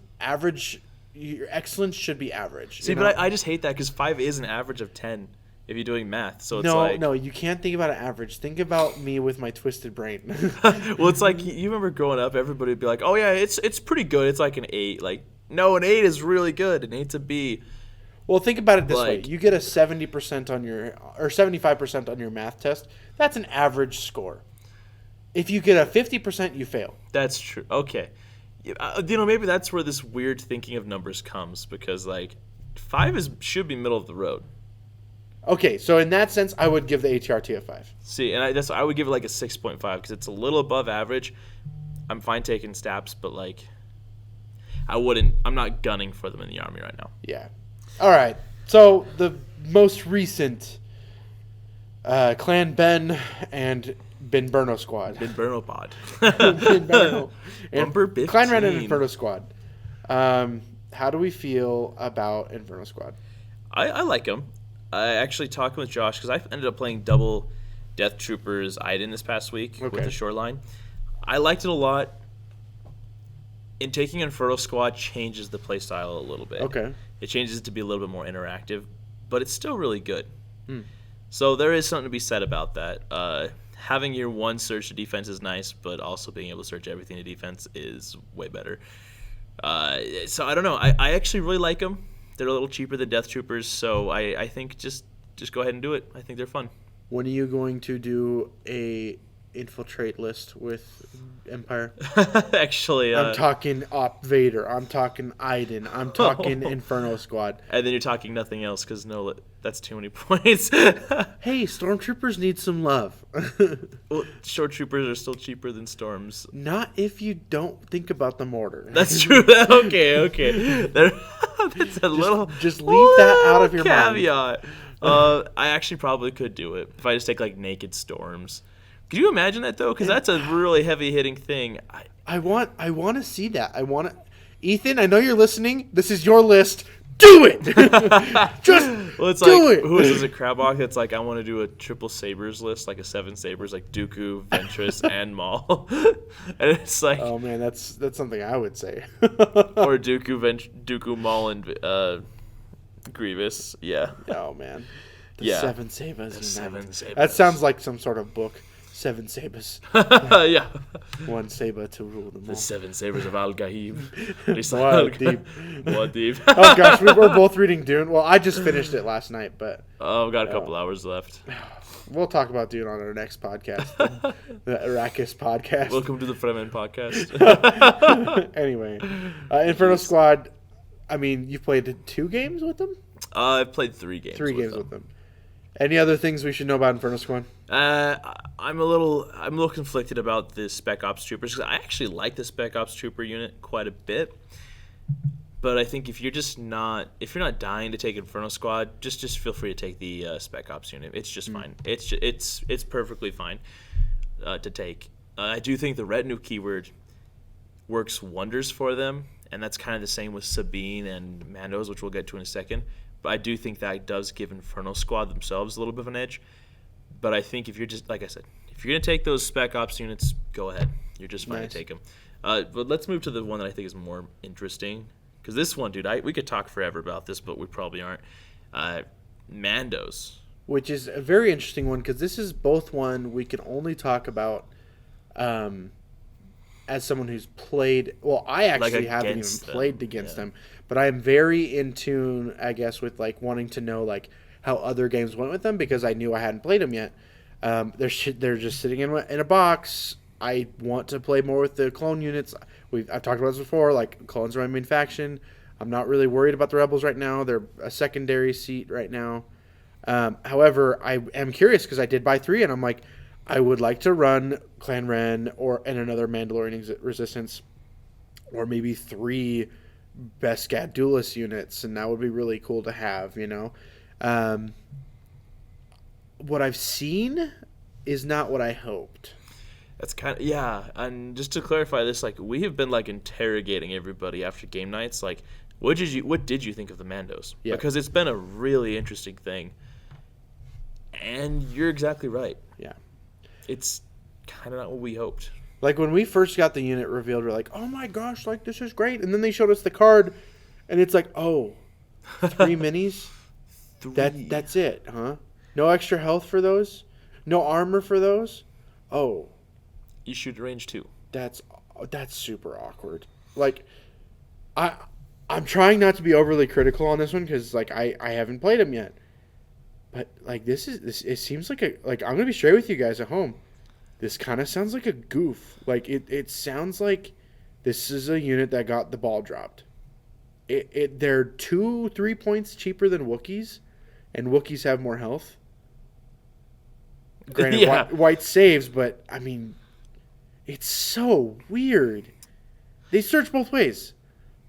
S1: Your excellence should be average.
S2: see,
S1: you know?
S2: but I just hate that because 5 is an average of 10 if you're doing math. So it's
S1: no,
S2: like
S1: no, you can't think about an average. Think about me with my twisted brain.
S2: well, it's like you remember growing up, everybody would be like, "Oh yeah, it's pretty good. It's like an 8." Like, no, an 8 is really good. An 8's a B.
S1: Well, think about it this way:
S2: Like-
S1: you get a 70% on your or 75% on your math test. That's an average score. If you get a 50%, you fail.
S2: That's true. Okay. Maybe that's where this weird thinking of numbers comes because like 5 should be middle of the road.
S1: Okay, so in that sense, I would give the ATRT a 5.
S2: See, and I would give it like a 6.5 because it's a little above average. I'm fine taking stabs, but like I'm not gunning for them in the army right now.
S1: Yeah. All right. So the most recent Clan Ben and Benberno squad.
S2: Inferno pod.
S1: Benberno.
S2: Number
S1: Clan Ren and
S2: 15.
S1: Inferno squad. How do we feel about Inferno squad?
S2: I like them. I actually talked with Josh because I ended up playing double Death Troopers Iden this past week with the Shoreline. I liked it a lot. In taking Inferno Squad changes the playstyle a little bit.
S1: Okay.
S2: It changes it to be a little bit more interactive, but it's still really good. So there is something to be said about that. Having your one search to defense is nice, but also being able to search everything to defense is way better. So I don't know. I actually really like them. They're a little cheaper than Death Troopers, so I think just go ahead and do it. I think they're fun.
S1: When are you going to do a infiltrate list with Empire?
S2: Actually,
S1: I'm talking Op Vader. I'm talking Iden. I'm talking Inferno Squad.
S2: and then you're talking nothing else because no, that's too many points.
S1: Hey, Stormtroopers need some love.
S2: Well, short troopers are still cheaper than storms.
S1: Not if you don't think about the mortar.
S2: That's true. Okay. That's a little.
S1: just leave that out of your mind.
S2: caveat. I actually probably could do it if I just take like naked storms. Could you imagine that though? Because that's a really heavy hitting thing.
S1: I want to see that. Ethan, I know you're listening. This is your list. Do it. Just
S2: Well, it's
S1: do
S2: like,
S1: it.
S2: who is this, a Crabwalk? It's like, I want to do a triple sabers list, like a 7 sabers, like Dooku, Ventress, and Maul. And it's like,
S1: Oh man, that's something I would say.
S2: or Dooku, Maul, and Grievous. Yeah.
S1: Oh man, the
S2: Yeah.
S1: 7 Sabers.
S2: The
S1: unite.
S2: 7 sabers.
S1: That sounds like some sort of book. 7 Sabers,
S2: Yeah.
S1: 1 saber to rule them all.
S2: The 7 sabers of Al Gaib.
S1: Muad'Dib. Oh gosh, we were both reading Dune. Well, I just finished it last night, but
S2: Oh, I've got a couple hours left.
S1: we'll talk about Dune on our next podcast, the Arrakis podcast.
S2: Welcome to the Fremen podcast.
S1: Anyway, Inferno Squad. I mean, you've played 2 games with them.
S2: I've played 3 games.
S1: 3 games with them. Any other things we should know about Inferno Squad?
S2: I'm a little conflicted about the Spec Ops Troopers because I actually like the Spec Ops Trooper unit quite a bit. But I think if you're not dying to take Inferno Squad, just feel free to take the Spec Ops unit. It's just fine. It's perfectly fine to take. I do think the retinue keyword works wonders for them, and that's kind of the same with Sabine and Mandos, which we'll get to in a second. But I do think that does give Inferno Squad themselves a little bit of an edge. But I think if you're just, like I said, if you're going to take those Spec Ops units, go ahead. You're just fine to take them. But let's move to the one that I think is more interesting. Because this one, dude, we could talk forever about this, but we probably aren't. Mandos.
S1: Which is a very interesting one because this is both one we can only talk about as someone who's played. Well, I actually haven't even played against them, but I am very in tune, I guess, with like wanting to know like how other games went with them because I knew I hadn't played them yet. They're just sitting in a box. I want to play more with the clone units. I've talked about this before. Like clones are my main faction. I'm not really worried about the rebels right now. They're a secondary seat right now. However, I am curious because I did buy 3, and I'm like, I would like to run Clan Ren and another Mandalorian Resistance, or maybe 3 Beskad Duelist units, and that would be really cool to have. What I've seen is not what I hoped.
S2: That's kind of, and just to clarify this, like, we have been, like, interrogating everybody after game nights, like, what did you think of the Mandos?
S1: Yeah.
S2: Because it's been a really interesting thing. And you're exactly right.
S1: Yeah.
S2: It's kind of not what we hoped.
S1: Like, when we first got the unit revealed, we're like, oh my gosh, like, this is great. And then they showed us the card, and it's like, oh, 3 minis?
S2: 3.
S1: That's it, huh? No extra health for those? No armor for those? Oh.
S2: You shoot range 2.
S1: That's super awkward. Like, I'm trying not to be overly critical on this one because, like, I haven't played them yet. But, like, this it seems like I'm going to be straight with you guys at home. This kind of sounds like a goof. Like, it sounds like this is a unit that got the ball dropped. They're 2-3 points cheaper than Wookiees, and Wookiees have more health. Granted,
S2: Yeah.
S1: white saves, but, I mean, it's so weird. They search both ways.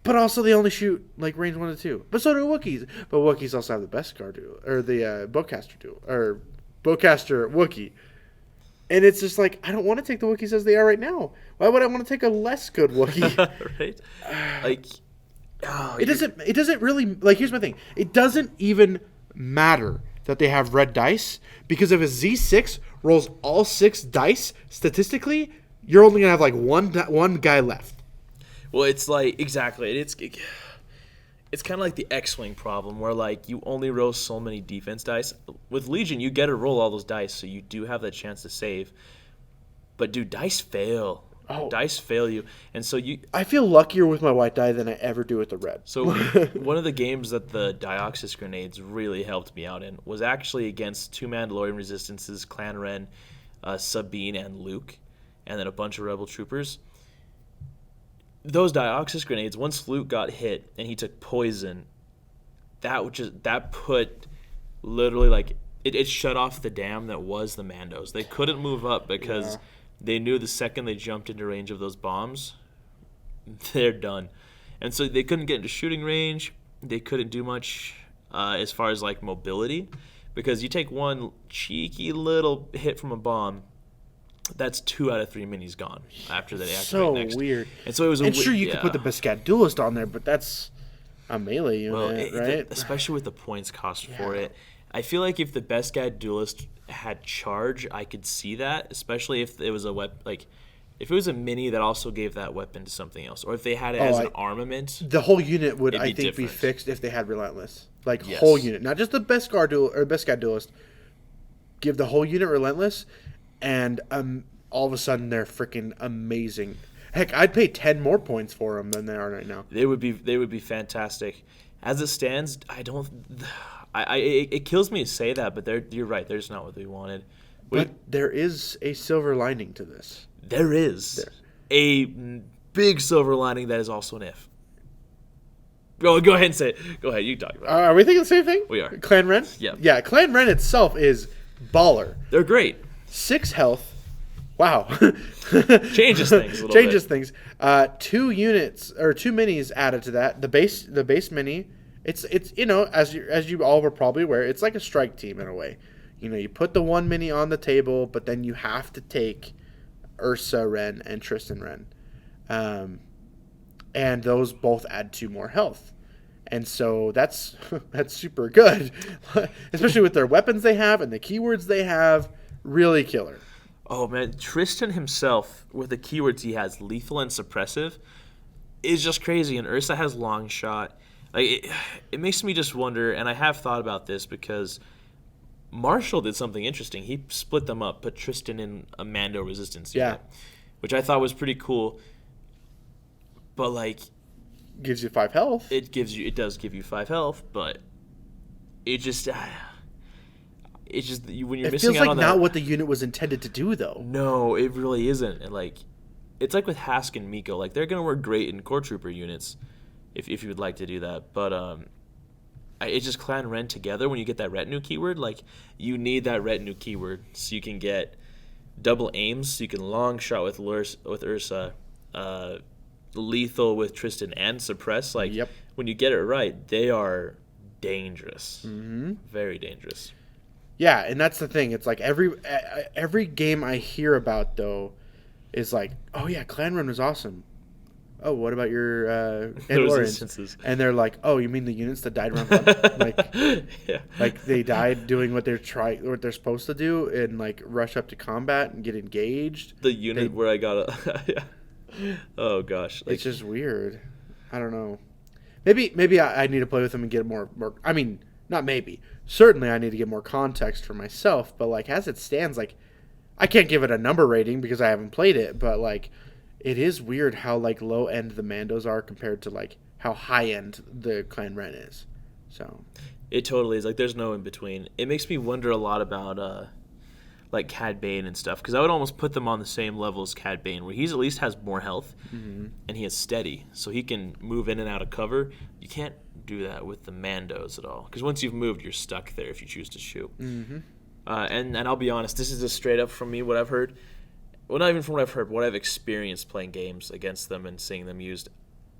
S1: But also they only shoot like range 1 to 2. But so do Wookiees. But Wookiees also have the Beskar duel, or the Bowcaster duel, or Bowcaster Wookiee. And it's just like, I don't want to take the Wookiees as they are right now. Why would I want to take a less good Wookiee?
S2: Right? Like,
S1: It doesn't really, like, here's my thing. It doesn't even matter that they have red dice, because if a Z6 rolls all 6 dice, statistically, you're only going to have like one guy left.
S2: well, it's like, exactly. It's kind of like the X-Wing problem where, like, you only roll so many defense dice. With Legion, you get to roll all those dice, so you do have that chance to save. But, dude, dice fail.
S1: Oh.
S2: Dice fail you. And so
S1: I feel luckier with my white die than I ever do with the red.
S2: So one of the games that the Dioxis grenades really helped me out in was actually against 2 Mandalorian Resistances, Clan Ren, Sabine, and Luke, and then a bunch of Rebel Troopers. Those Dioxis grenades, once Luke got hit and he took poison, that put literally, like, it shut off the dam that was the Mandos. They couldn't move up because they knew the second they jumped into range of those bombs, they're done. And so they couldn't get into shooting range. They couldn't do much as far as, like, mobility, because you take one cheeky little hit from a bomb That's 2 out of 3 minis gone after they activate
S1: So
S2: next.
S1: weird.
S2: And so it was
S1: And sure, you could put the Biscat Duelist on there, but that's a melee unit, right?
S2: especially with the points cost for
S1: Yeah.
S2: it. I feel like if the best guy duelist had charge, I could see that, especially if it was a if it was a mini that also gave that weapon to something else, or if they had it as an armament.
S1: The whole unit would,
S2: It'd be
S1: I think, be
S2: different.
S1: fixed if they had Relentless. Like,
S2: Yes.
S1: whole unit. Not just the Biscat Duelist. Give the whole unit Relentless, and all of a sudden they're freaking amazing. Heck, I'd pay 10 more points for them than they are right now.
S2: They would be fantastic. As it stands, I don't. It kills me to say that, but you're right. They're just not what they wanted.
S1: But there is a silver lining to this.
S2: There is a big silver lining that is also an if. Go ahead and say it. Go ahead, you talk about it.
S1: Are we thinking the same thing?
S2: We are.
S1: Clan Ren?
S2: Yeah.
S1: Yeah, Clan Ren itself is baller.
S2: They're great.
S1: 6 health. Wow.
S2: Changes things a little
S1: Changes
S2: bit.
S1: things. 2 units or 2 minis added to that. The base mini. It's as you all were probably aware, it's like a strike team in a way. You put the 1 mini on the table, but then you have to take Ursa Ren and Tristan Ren. And those both add 2 more health. And so that's super good. Especially with their weapons they have and the keywords they have. Really killer.
S2: Oh man, Tristan himself with the keywords he has, lethal and suppressive, is just crazy. And Ursa has long shot. Like it makes me just wonder, and I have thought about this because Marshall did something interesting. He split them up, put Tristan in a Mando resistance unit, which I thought was pretty cool. But like,
S1: Gives you 5 health.
S2: it does give you 5 health, but it just when you're
S1: It
S2: missing
S1: feels
S2: out
S1: like
S2: on
S1: not
S2: that.
S1: what the unit was intended to do, though.
S2: No, it really isn't. And like, it's like with Hask and Miko. Like, they're gonna work great in Core Trooper units, if you would like to do that. But it's just Clan Ren together. When you get that retinue keyword, like you need that retinue keyword so you can get double aims. So you can long shot with Ursa, lethal with Tristan, and suppress. Like,
S1: Yep.
S2: when you get it right, they are dangerous. Mm-hmm. Very dangerous.
S1: Yeah, and that's the thing. It's like every game I hear about, though, is like, oh yeah, Clan Run was awesome. Oh, what about your Mandalorians?
S2: instances.
S1: And they're like, oh, you mean the units that died around one? Like,
S2: Yeah.
S1: like they died doing what they're supposed to do, and like rush up to combat and get engaged.
S2: The unit where I got a oh gosh, like,
S1: It's just weird. I don't know. Maybe I need to play with them and get more. I mean, not maybe. Certainly, I need to get more context for myself. But like as it stands, like I can't give it a number rating because I haven't played it. But like, it is weird how like low end the Mandos are compared to like how high end the Clan Ren is. So
S2: it totally is. Like, there's no in between. It makes me wonder a lot about like Cad Bane and stuff, because I would almost put them on the same level as Cad Bane, where he's at least has more health and he is steady, so he can move in and out of cover. You can't do that with the Mandos at all, because once you've moved, you're stuck there if you choose to shoot. And I'll be honest, this is just straight up from me, what I've heard. Well, not even from what I've heard, what I've experienced playing games against them and seeing them used.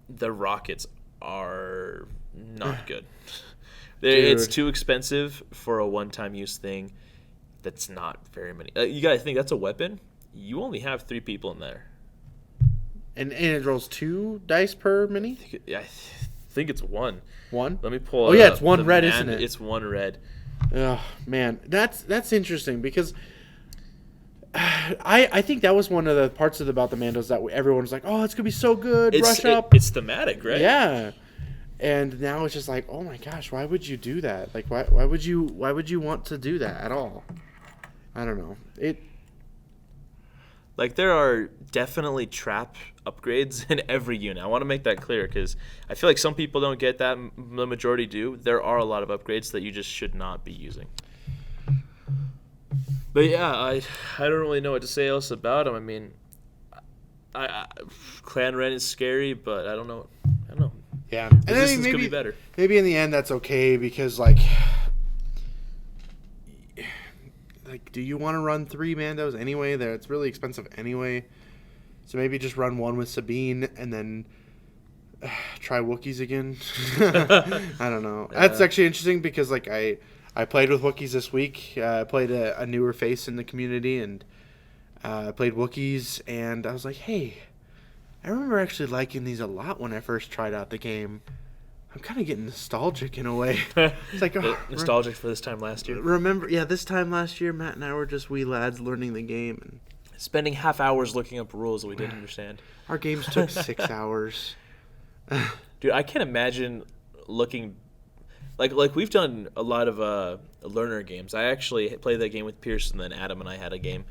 S2: The rockets are not good. It's
S1: Dude.
S2: too expensive for a one-time use thing. That's not very many. You gotta think, that's a weapon. You only have 3 people in there.
S1: and it rolls 2 dice per mini.
S2: I think it's 1.
S1: 1.
S2: Let me pull.
S1: Oh,
S2: it
S1: yeah,
S2: up.
S1: it's 1
S2: The
S1: red, isn't it?
S2: It's 1 red.
S1: Oh man, that's interesting because I think that was one of the parts about the Mandos that everyone was like, oh, it's gonna be so good, rush up.
S2: It's thematic, right?
S1: Yeah. And now it's just like, oh my gosh, why would you do that? Like, why would you want to do that at all? I don't know.
S2: Like, there are definitely trap upgrades in every unit. I want to make that clear because I feel like some people don't get that. The majority do. There are a lot of upgrades that you just should not be using. But yeah, I don't really know what to say else about them. I mean, Clan Ren is scary, but I don't know.
S1: Yeah.
S2: The resistance could be better.
S1: Maybe in the end that's okay because like do you want to run 3 Mandos anyway? There, it's really expensive anyway. So maybe just run 1 with Sabine and then try Wookiees again. I don't know. That's actually interesting because like I played with Wookiees this week. I played a newer face in the community, and I played Wookiees, and I was like, hey, I remember actually liking these a lot when I first tried out the game. I'm kind of getting nostalgic in a way. It's like, oh,
S2: Nostalgic for this time last year.
S1: remember, this time last year, Matt and I were just wee lads learning the game, and
S2: Spending half hours looking up rules that we didn't understand.
S1: our games took 6 hours.
S2: Dude, I can't imagine looking like we've done a lot of learner games. I actually played that game with Pearson, then Adam and I had a game.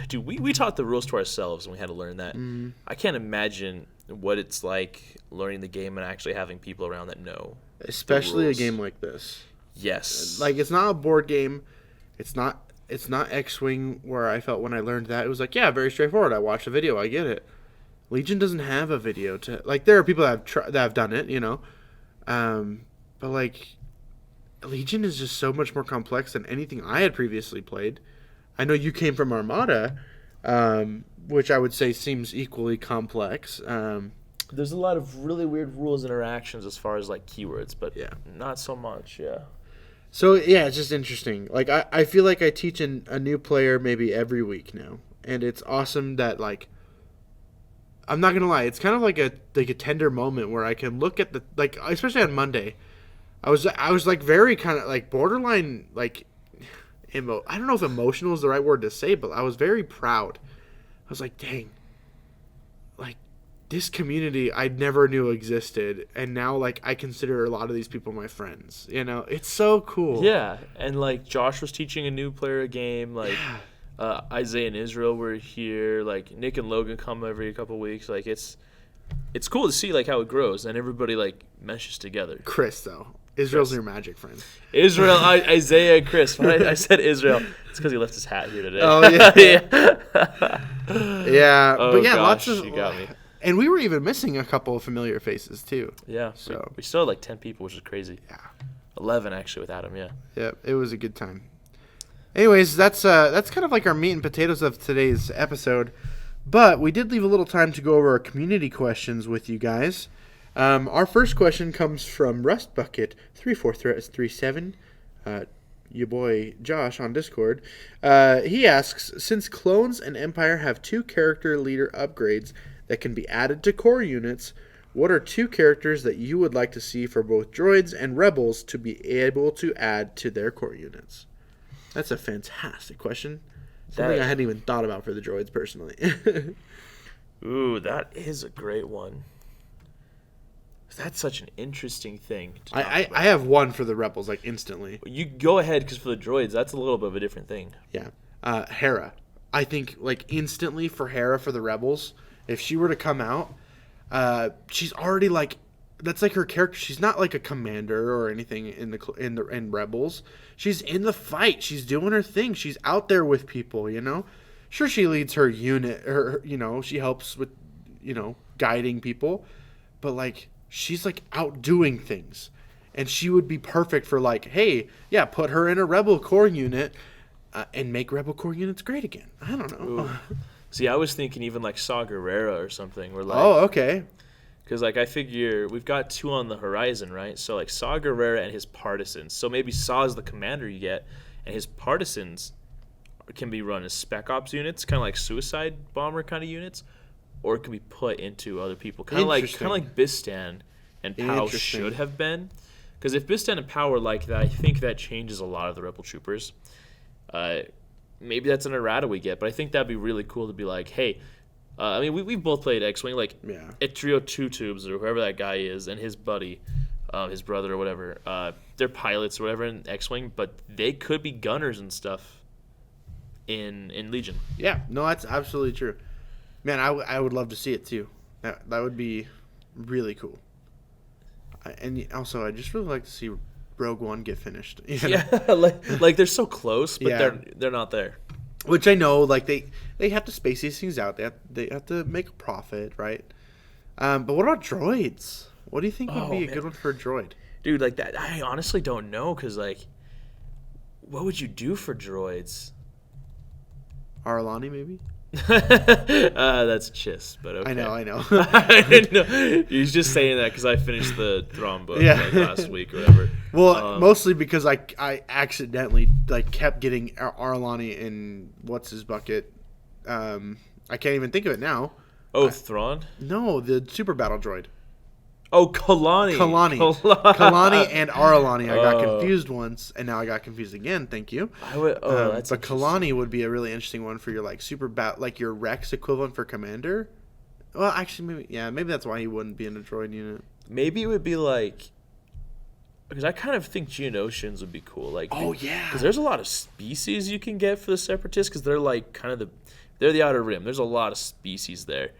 S2: Dude, we taught the rules to ourselves and we had to learn that. I can't imagine what it's like learning the game and actually having people around that know.
S1: Especially a
S2: rules.
S1: game like this.
S2: Yes.
S1: Like, it's not a board game. It's not X-Wing, where I felt when I learned that, it was like, yeah, very straightforward. I watched a video. I get it. Legion doesn't have a video to... Like, there are people that have done it, you know. But, like, Legion is just so much more complex than anything I had previously played. I know you came from Armada, which I would say seems equally complex.
S2: There's a lot of really weird rules and interactions as far as like keywords, but
S1: Yeah.
S2: not so much, yeah.
S1: So, yeah, it's just interesting. Like, I feel like I teach a new player maybe every week now. And it's awesome that, like, I'm not going to lie, it's kind of like a tender moment where I can look at the, like, especially on Monday, I was like, very kind of, like, borderline, like, I don't know if emotional is the right word to say, but I was very proud. I was like, dang, like, this community I never knew existed, and now, like, I consider a lot of these people my friends. You know, it's so cool.
S2: Yeah, and like Josh was teaching a new player a game, like Isaiah and Israel were here, like Nick and Logan come every couple weeks. Like it's cool to see like how it grows and everybody like meshes together.
S1: Chris, though. Israel's your magic friend.
S2: Israel, Isaiah, and Chris. When I said Israel, it's because he left his hat here today.
S1: Oh, yeah. Yeah,
S2: Oh,
S1: but yeah,
S2: gosh,
S1: lots of...
S2: you got me.
S1: And we were even missing a couple of familiar faces, too.
S2: Yeah,
S1: So-
S2: we still had like 10 people, which is crazy.
S1: Yeah.
S2: 11 actually with Adam, yeah.
S1: Yeah, it was a good time. Anyways, that's kind of like our meat and potatoes of today's episode. But we did leave a little time to go over our community questions with you guys. Our first question comes from RustBucket3437. Your boy Josh on Discord. He asks, since Clones and Empire have 2 character leader upgrades that can be added to core units, what are 2 characters that you would like to see for both droids and rebels to be able to add to their core units? That's a fantastic question. Something I hadn't even thought about for the droids personally.
S2: Ooh, that is a great one. That's such an interesting thing to talk about.
S1: I have one for the rebels, like, instantly.
S2: You go ahead, because for the droids, that's a little bit of a different thing.
S1: Yeah. Hera. I think, like, instantly for Hera for the rebels, if she were to come out, she's already, like, that's like her character. She's not like a commander or anything in Rebels. She's in the fight. She's doing her thing. She's out there with people, you know? Sure, she leads her unit, she helps with, guiding people, but, like, she's, like, out doing things. And she would be perfect for, like, hey, yeah, put her in a Rebel core unit and make Rebel core units great again. I don't know.
S2: See, I was thinking even like Saw Gerrera or something. Where like,
S1: Oh, okay.
S2: because like I figure we've got 2 on the horizon, right? So like Saw Gerrera and his partisans. So maybe Saw is the commander you get, and his partisans can be run as spec ops units, kind of like suicide bomber kind of units, or it can be put into other people, kind of like Bistan and Pow
S1: Interesting.
S2: should have been. Because if Bistan and Pow were like that, I think that changes a lot of the Rebel troopers. Maybe that's an errata we get, but I think that'd be really cool to be like, hey, I mean, we've both played X-Wing, like Trio 2 Tubes or whoever that guy is and his buddy, his brother or whatever, they're pilots or whatever in X-Wing, but they could be gunners and stuff in Legion.
S1: Yeah, no, that's absolutely true. Man, I would love to see it too. That would be really cool. And also, I just really like to see Rogue One get finished. You know?
S2: Yeah, like they're so close, but
S1: Yeah.
S2: they're not there.
S1: Which I know, like they have to space these things out. They have to make a profit, right? But what about droids? What do you think would be a good one for a droid?
S2: Dude, like that, I honestly don't know, because like, what would you do for droids?
S1: Aralani, maybe?
S2: That's Chiss, but okay.
S1: I know.
S2: I know. He's just saying that because I finished the Thrawn book
S1: Yeah.
S2: like last week or whatever.
S1: Well, mostly because I accidentally like kept getting Arlani in what's his bucket. I can't even think of it now.
S2: Oh, Thrawn?
S1: No, the super battle droid.
S2: Oh, Kalani.
S1: Kalani and Arlani. I got confused once, and now I got confused again. Thank you.
S2: That's
S1: but Kalani would be a really interesting one for your like like your Rex equivalent for Commander. Well, actually, maybe that's why he wouldn't be in a droid unit.
S2: Maybe it would be like, because I kind of think Geonosians would be cool. Like, because there's a lot of species you can get for the Separatists, because they're like kind of they're the Outer Rim. There's a lot of species there.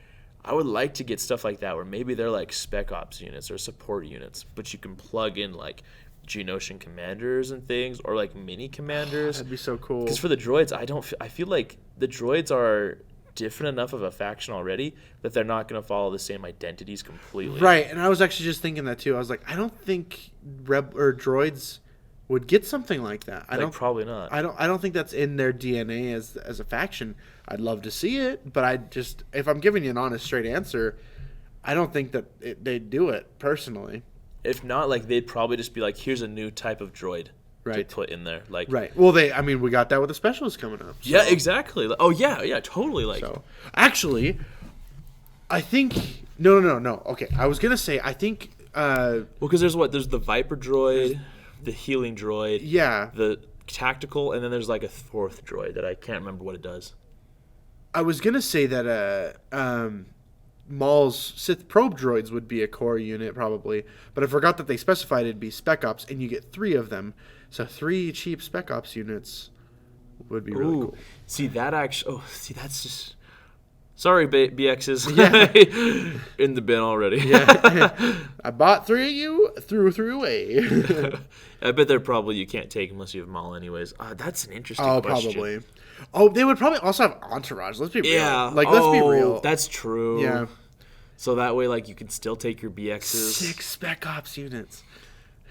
S2: I would like to get stuff like that where maybe they're like Spec Ops units or support units, but you can plug in like Geonosian commanders and things, or like mini commanders.
S1: That'd be so cool.
S2: Because for the droids, I feel like the droids are different enough of a faction already that they're not going to follow the same identities completely.
S1: Right, and I was actually just thinking that too. I was like, I don't think droids would get something like that.
S2: Probably not.
S1: I don't think that's in their DNA as a faction. I'd love to see it, but if I'm giving you an honest, straight answer, I don't think that they'd do it personally.
S2: If not, like they'd probably just be like, here's a new type of droid to put in there. Like,
S1: right. Well, we got that with the specials coming up. So.
S2: Yeah, exactly. Oh yeah, totally. Like,
S1: so actually, I think no. Okay, I was gonna say I think.
S2: Because there's the Viper droid, the healing droid, the tactical, and then there's like a fourth droid that I can't remember what it does.
S1: I was gonna say that Maul's Sith probe droids would be a core unit probably, but I forgot that they specified it'd be Spec Ops, and you get 3 of them, so 3 cheap Spec Ops units would be really cool.
S2: See that actually? Oh, see that's just. Sorry, BXs.
S1: Yeah.
S2: In the bin already.
S1: Yeah. I bought 3 of you, threw away.
S2: I bet they're probably you can't take unless you have Maul anyways. That's an interesting question.
S1: Probably. Oh, they would probably also have Entourage. Let's be real.
S2: Yeah.
S1: Let's be real.
S2: That's true.
S1: Yeah.
S2: So that way, like, you can still take your BXs.
S1: 6 Spec Ops units.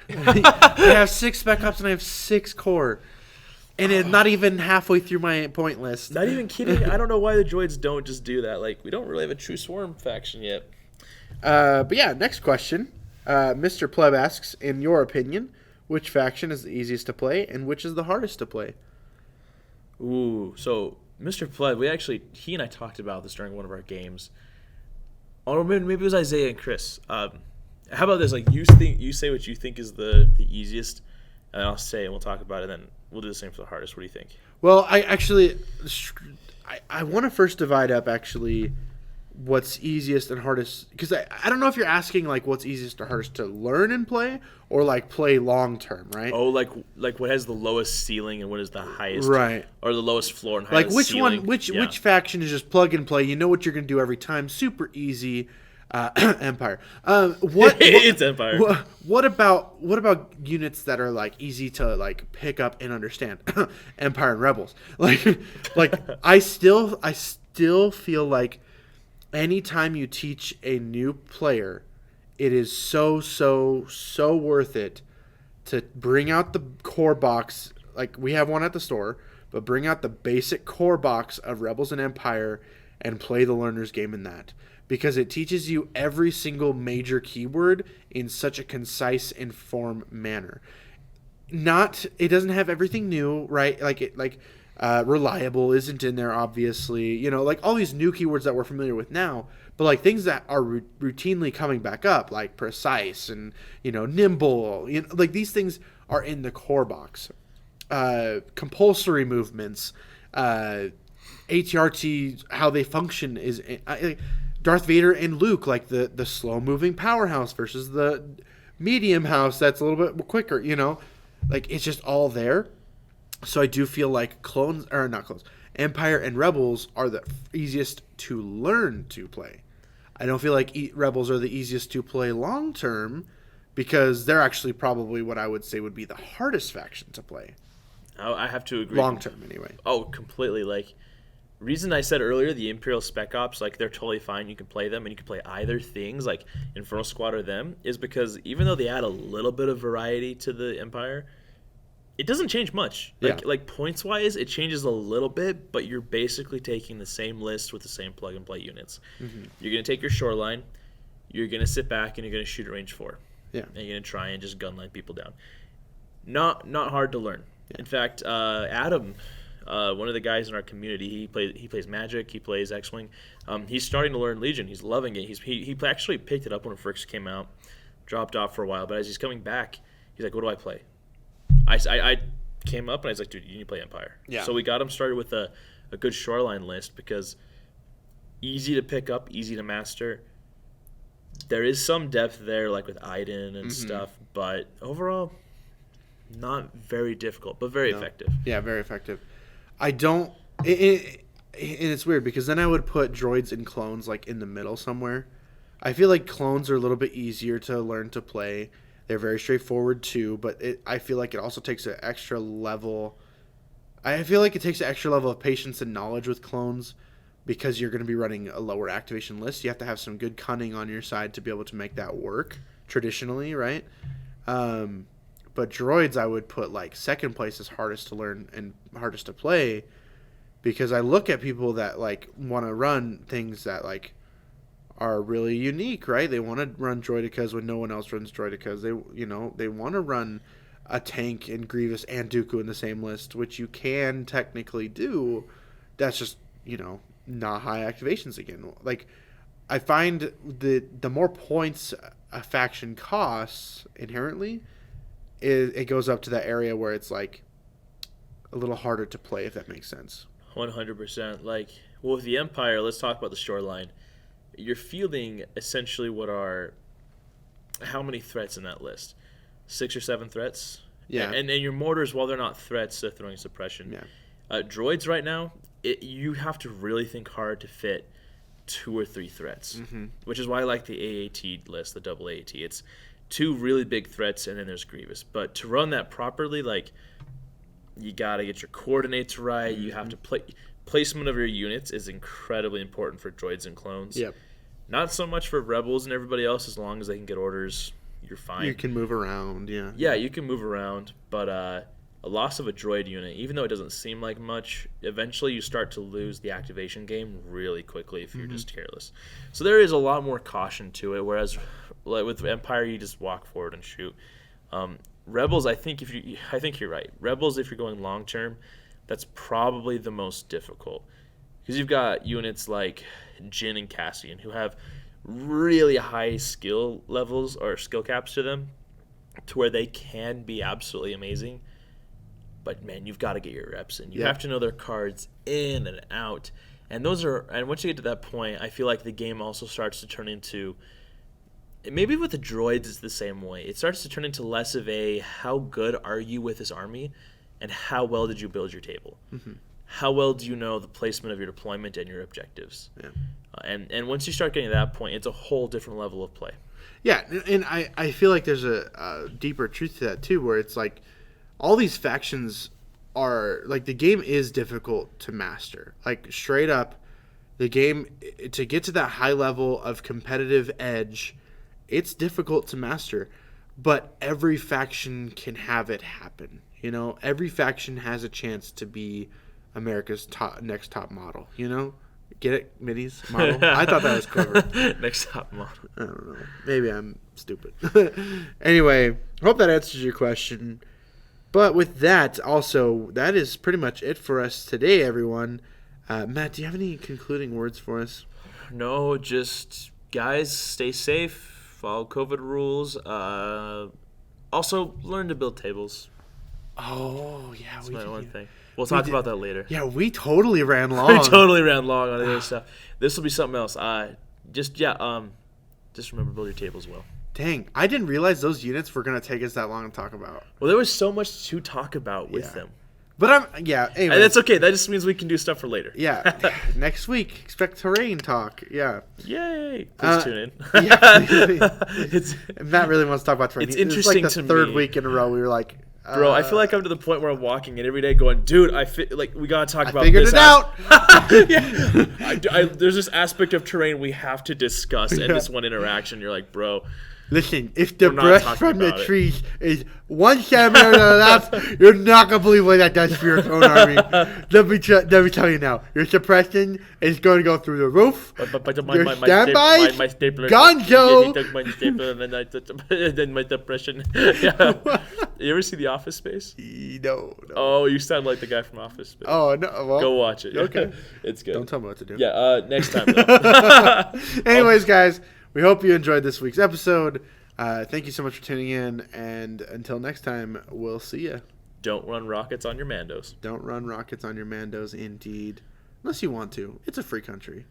S1: I have 6 Spec Ops and I have 6 core. And it's not even halfway through my point list.
S2: Not even kidding. I don't know why the droids don't just do that. Like, we don't really have a true swarm faction yet.
S1: But yeah, next question. Mr. Pleb asks, in your opinion, which faction is the easiest to play and which is the hardest to play?
S2: Ooh, so Mr. Pleb, he and I talked about this during one of our games. Or maybe it was Isaiah and Chris. How about this? Like, you say what you think is the easiest, and I'll say, and we'll talk about it, and then we'll do the same for the hardest. What do you think?
S1: Well, I want to first divide up, actually, what's easiest and hardest. Because I don't know if you're asking, like, what's easiest or hardest to learn and play, or, like, play long-term, right?
S2: Oh, like what has the lowest ceiling and what is the highest?
S1: Right.
S2: Or the lowest floor and highest
S1: like, which
S2: ceiling.
S1: which faction is just plug and play? You know what you're going to do every time. Super easy. Empire.
S2: It's Empire.
S1: What about units that are like easy to like pick up and understand? Empire and Rebels. Like I still feel like anytime you teach a new player, it is so worth it to bring out the core box. Like we have one at the store, but bring out the basic core box of Rebels and Empire and play the learner's game in that. Because it teaches you every single major keyword in such a concise, informed manner. It doesn't have everything new, right? Reliable isn't in there, obviously. You know, like all these new keywords that we're familiar with now, but like things that are routinely coming back up, like precise and nimble. Like these things are in the core box. Compulsory movements, ATRT, how they function is. Darth Vader and Luke, like the slow-moving powerhouse versus the medium house that's a little bit quicker, Like, it's just all there. So I do feel like Empire and Rebels are the easiest to learn to play. I don't feel like Rebels are the easiest to play long-term because they're actually probably what I would say would be the hardest faction to play.
S2: I have to agree.
S1: Long-term, anyway.
S2: Oh, completely. Like, reason I said earlier, the Imperial Spec Ops, like, they're totally fine. You can play them, and you can play either things, like Inferno Squad or them, is because even though they add a little bit of variety to the Empire, it doesn't change much. Like points wise, it changes a little bit, but you're basically taking the same list with the same plug and play units. Mm-hmm. You're gonna take your shoreline, you're gonna sit back, and you're gonna shoot at range 4.
S1: Yeah,
S2: and you're gonna try and just gunline people down. Not hard to learn. Yeah. In fact, Adam, one of the guys in our community, he plays Magic, he plays X-Wing. He's starting to learn Legion. He's loving it. He actually picked it up when it first came out, dropped off for a while, but as he's coming back, he's like, "What do I play?" I came up and I was like, "Dude, you need to play Empire." Yeah. So we got him started with a good shoreline list because easy to pick up, easy to master. There is some depth there, like with Iden and stuff, but overall, not very difficult, but very effective.
S1: Yeah, very effective. I don't... and it's weird, because then I would put droids and clones like in the middle somewhere. I feel like clones are a little bit easier to learn to play. They're very straightforward too, but I feel like it also takes an extra level... I feel like it takes an extra level of patience and knowledge with clones, because you're going to be running a lower activation list. You have to have some good cunning on your side to be able to make that work, traditionally, right? But droids, I would put like second place as hardest to learn and hardest to play, because I look at people that like want to run things that like are really unique, right? They want to run droidicas when no one else runs droidicas. They want to run a tank and Grievous and Dooku in the same list, which you can technically do. That's just, not high activations again. Like, I find the more points a faction costs inherently, it goes up to that area where it's like a little harder to play, if that makes sense.
S2: 100%. Like, well, with the Empire, let's talk about the shoreline. You're fielding essentially how many threats in that list? 6 or 7 threats?
S1: Yeah.
S2: And your mortars, while they're not threats, they're throwing suppression.
S1: Yeah.
S2: Droids right now, you have to really think hard to fit 2 or 3 threats, which is why I like the AAT list, the double AAT. It's 2 really big threats, and then there's Grievous. But to run that properly, like, you got to get your coordinates right. You have to placement of your units is incredibly important for droids and clones.
S1: Yep.
S2: Not so much for rebels and everybody else. As long as they can get orders, you're fine.
S1: You can move around, yeah.
S2: Yeah, you can move around, but a loss of a droid unit, even though it doesn't seem like much, eventually you start to lose the activation game really quickly if you're just careless. So there is a lot more caution to it, whereas like with Empire, you just walk forward and shoot. Rebels, I think you're right. Rebels, if you're going long term, that's probably the most difficult, because you've got units like Jyn and Cassian who have really high skill levels or skill caps to them, to where they can be absolutely amazing. But man, you've got to get your reps in. You have to know their cards in and out, and once you get to that point, I feel like the game also starts to turn into. Maybe with the droids, it's the same way. It starts to turn into less of a how good are you with this army, and how well did you build your table. How well do you know the placement of your deployment and your objectives? Yeah. And once you start getting to that point, it's a whole different level of play.
S1: Yeah, and I feel like there's a deeper truth to that too, where it's like all these factions are like, the game is difficult to master. Like, straight up, the game, to get to that high level of competitive edge, it's difficult to master, but every faction can have it happen. Every faction has a chance to be America's next top model. Get it, Middies? Model? I thought that was clever.
S2: Next top model.
S1: I don't know. Maybe I'm stupid. Anyway, hope that answers your question. But with that, also, that is pretty much it for us today, everyone. Matt, do you have any concluding words for us?
S2: No, just, guys, stay safe, follow COVID rules. Also, learn to build tables.
S1: Oh, yeah.
S2: That's my one thing. We'll talk about that later.
S1: Yeah, we totally ran long.
S2: We totally ran long on the other stuff. This will be something else. Just remember, build your tables well.
S1: Dang, I didn't realize those units were going to take us that long to talk about.
S2: Well, there was so much to talk about with them.
S1: But anyway.
S2: And that's okay. That just means we can do stuff for later.
S1: Yeah. Next week, expect terrain talk. Yeah.
S2: Yay. Please tune in.
S1: Matt really wants to talk about terrain.
S2: It's interesting
S1: like the third week in a row we were like,
S2: bro, I feel like I'm to the point where I'm walking in every day going, dude, we got to talk about
S1: figured
S2: this.
S1: It out.
S2: There's this aspect of terrain we have to discuss, and this one interaction, you're like, bro,
S1: Listen, if the
S2: We're not
S1: brush
S2: talking
S1: from the
S2: about it.
S1: trees is 1 centimeter to the left, you're not gonna believe what that does for your own army. Let me tell you now. Your suppression is going to go through the roof. Your standby,
S2: my stapler.
S1: Gonzo.
S2: He took my stapler and then then my depression. Yeah. You ever see The Office Space?
S1: No.
S2: Oh, you sound like the guy from Office Space.
S1: Oh no. Well,
S2: Go watch it.
S1: Okay.
S2: It's good.
S1: Don't tell me what to do.
S2: Yeah. Next time. Though.
S1: Anyways, guys, we hope you enjoyed this week's episode. Thank you so much for tuning in, and until next time, we'll see you.
S2: Don't run rockets on your Mandos.
S1: Don't run rockets on your Mandos, indeed. Unless you want to. It's a free country.